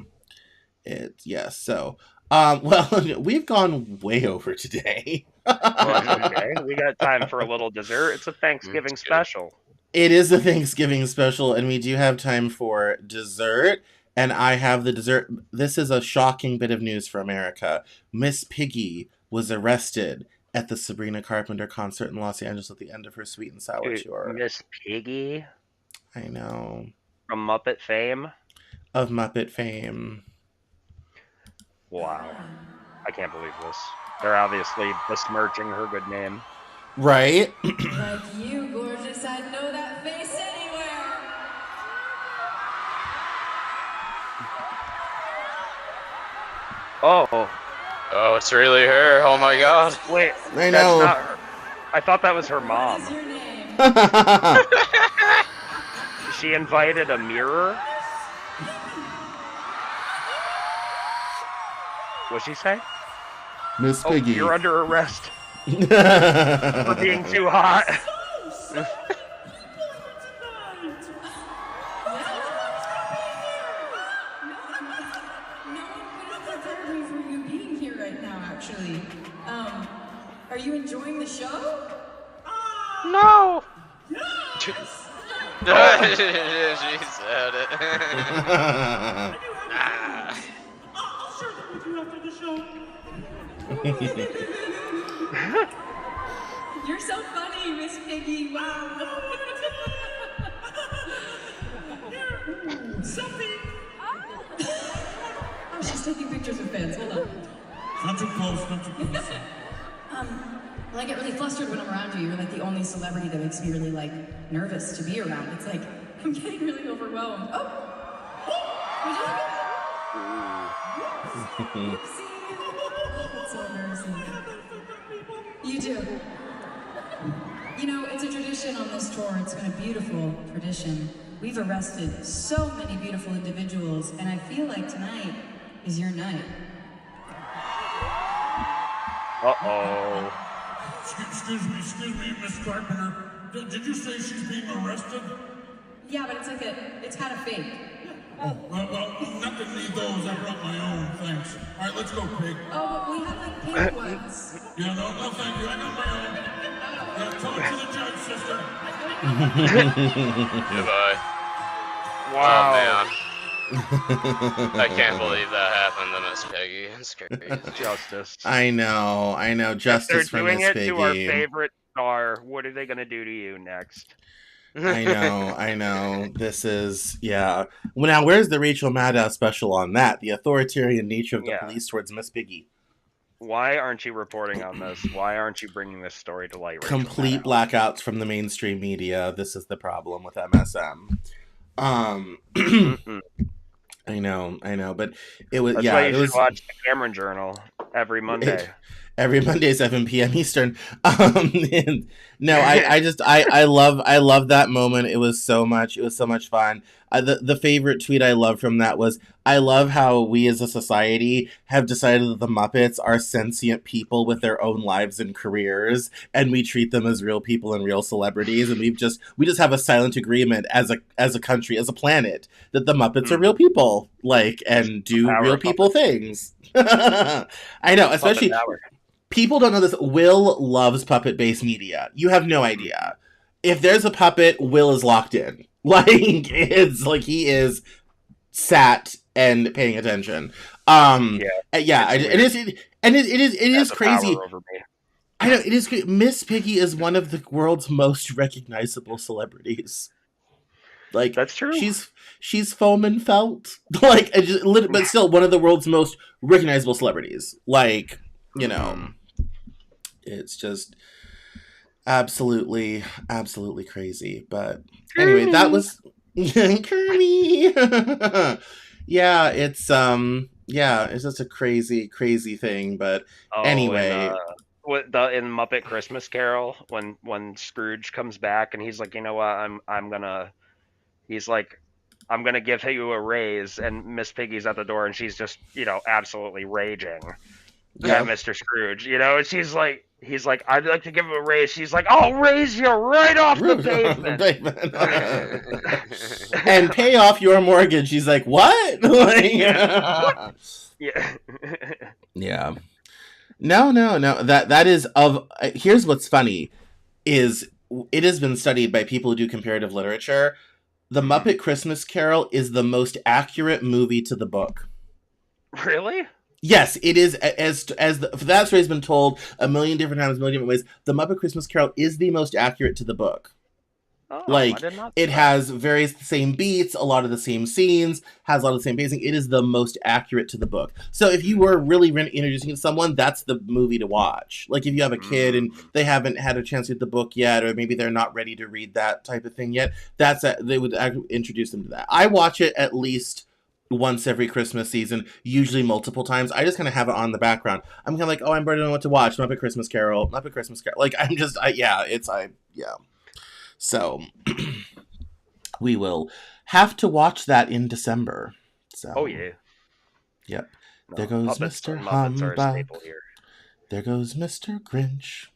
so well, we've gone way over today. Well, that's okay. We got time for a little dessert. It's a Thanksgiving special. It is a Thanksgiving special, and we do have time for dessert. And I have the dessert. This is a shocking bit of news for America. Miss Piggy was arrested at the Sabrina Carpenter concert in Los Angeles at the end of her Sweet and Sour tour. Miss Piggy I know. from Muppet fame. Of Muppet fame. Wow. I can't believe this. They're obviously besmirching her good name. Right? Like you, gorgeous, I'd know that face anywhere. Oh, Oh, it's really her. Oh my god. wait, I that's know. not her. I thought that was her What mom. is your name? She invited a mirror? What'd she say? Miss Oh, Piggy. you're under arrest for being too hot. No one could have prepared me for you being here right now, actually. Are you enjoying the show? No. She said it. I'll share them with you after the show. You're so funny, Miss Piggy. Wow. Selfie. Oh, she's taking pictures of fans. Hold on. Not too close, not too close. Well, I get really flustered when I'm around you. You're like the only celebrity that makes me really like nervous to be around. It's like I'm getting really overwhelmed. Oh. That's so embarrassing. You do. You know, it's a tradition on this tour. It's been a beautiful tradition. We've arrested so many beautiful individuals, and I feel like tonight is your night. Uh-oh. Excuse me, Miss Carpenter. Did you say she's being arrested? Yeah, but it's kind of fake. Oh, well, not to need those. I brought my own, thanks. All right, let's go, Pig. Oh, but we have like pink ones. Yeah, no, thank you. I got my own. Yeah, talk to the judge, sister. Goodbye. Wow. Oh man. I can't believe that happened to Miss Piggy. It's crazy. Justice. I know. If Justice for they're doing Miss it Piggy. to our favorite star, what are they going to do to you next? I know. This is, yeah. Well, now, where's the Rachel Maddow special on that? The authoritarian nature of the police towards Miss Piggy. Why aren't you reporting on this? Why aren't you bringing this story to light? Rachel Complete Maddow? blackouts from the mainstream media. This is the problem with MSM. I know, but it was, That's yeah. why you it was should watch the Cameron Journal every Monday. every Monday, 7 p.m. Eastern. No, I love that moment. It was so much fun. The favorite tweet I love from that was, I love how we as a society have decided that the Muppets are sentient people with their own lives and careers, and we treat them as real people and real celebrities, and we just have a silent agreement as a country, as a planet, that the Muppets are real people, like, and do real people things. I know, especially people don't know this. Will loves puppet-based media. You have no idea. If there's a puppet, Will is locked in. Like, it's like he is sat and paying attention. It is crazy. I know, it is crazy. Miss Piggy is one of the world's most recognizable celebrities. Like, that's true. She's foam and felt. Like, but still one of the world's most recognizable celebrities. Like, you know, it's just absolutely crazy. But anyway, that was Kirby. Yeah, it's just a crazy thing. But anyway. In Muppet Christmas Carol, when Scrooge comes back and he's like, you know what, I'm gonna give you a raise, and Miss Piggy's at the door and she's just, absolutely raging at Mr. Scrooge, and he's like, I'd like to give him a raise. She's like, I'll raise you right off the pavement. And pay off your mortgage. She's like, what? Yeah. Yeah. No. That is here's what's funny is it has been studied by people who do comparative literature. The Muppet Christmas Carol is the most accurate movie to the book. Really? Yes, it is. That story has been told a million different times, a million different ways. The Muppet Christmas Carol is the most accurate to the book. Oh, I Like, did not see it that. has various the same beats, a lot of the same scenes, has a lot of the same pacing. It is the most accurate to the book. So if you were really introducing someone, that's the movie to watch. Like, if you have a kid and they haven't had a chance to read the book yet, or maybe they're not ready to read that type of thing yet, they would introduce them to that. I watch it at least once every Christmas season, usually multiple times. I just kind of have it on the background. I'm kind of like, oh, I'm ready to know what to watch. Muppet Christmas Carol. Like, yeah. So we will have to watch that in December. So, Oh yeah. yep. No, There goes Muppets Mr. are a Humbug. staple here. There goes Mr. Grinch.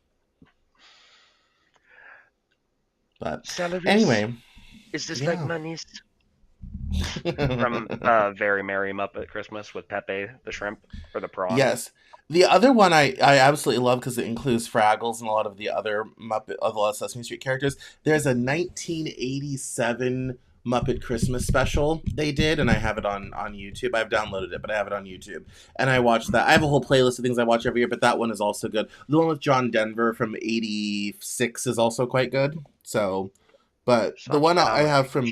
But Salaries? anyway, Is this yeah. like monies? From Very Merry Muppet Christmas with Pepe the shrimp or the prawn. Yes. The other one I absolutely love because it includes Fraggles and a lot of the other a lot of Sesame Street characters. There's a 1987 Muppet Christmas special they did, and I have it on YouTube. I've downloaded it, but I have it on YouTube, and I watched that. I have a whole playlist of things I watch every year, but that one is also good. The one with John Denver from '86 is also quite good. So, but the one I have from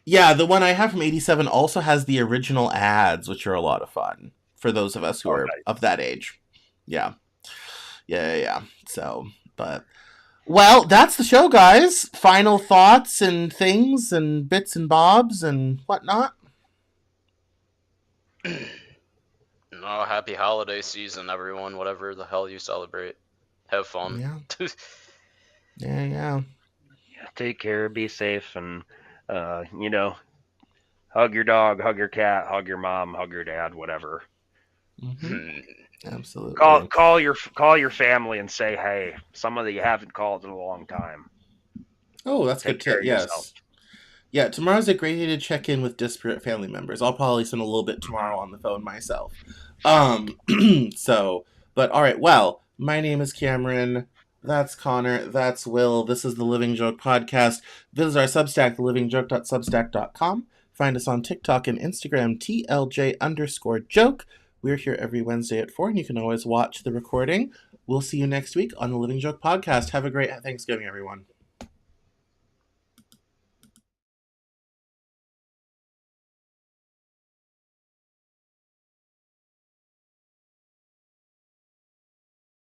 the one I have from '87 also has the original ads, which are a lot of fun for those of us who are of that age. Yeah. So, but well, that's the show, guys. Final thoughts and things and bits and bobs and whatnot. No, happy holiday season, everyone. Whatever the hell you celebrate, have fun. Yeah. Yeah. Take care, be safe, and hug your dog, hug your cat, hug your mom, hug your dad, whatever. Mm-hmm. Absolutely. Call your family and say, hey, somebody you haven't called in a long time. Oh, that's Take good. Care of Yes. yourself. Yeah, tomorrow's a great day to check in with disparate family members. I'll probably spend a little bit tomorrow on the phone myself. So, but all right. Well, my name is Cameron. That's Connor. That's Will. This is the Living Joke Podcast. Visit our Substack, thelivingjoke.substack.com. Find us on TikTok and Instagram, TLJ_joke. We're here every Wednesday at 4, and you can always watch the recording. We'll see you next week on the Living Joke Podcast. Have a great Thanksgiving, everyone.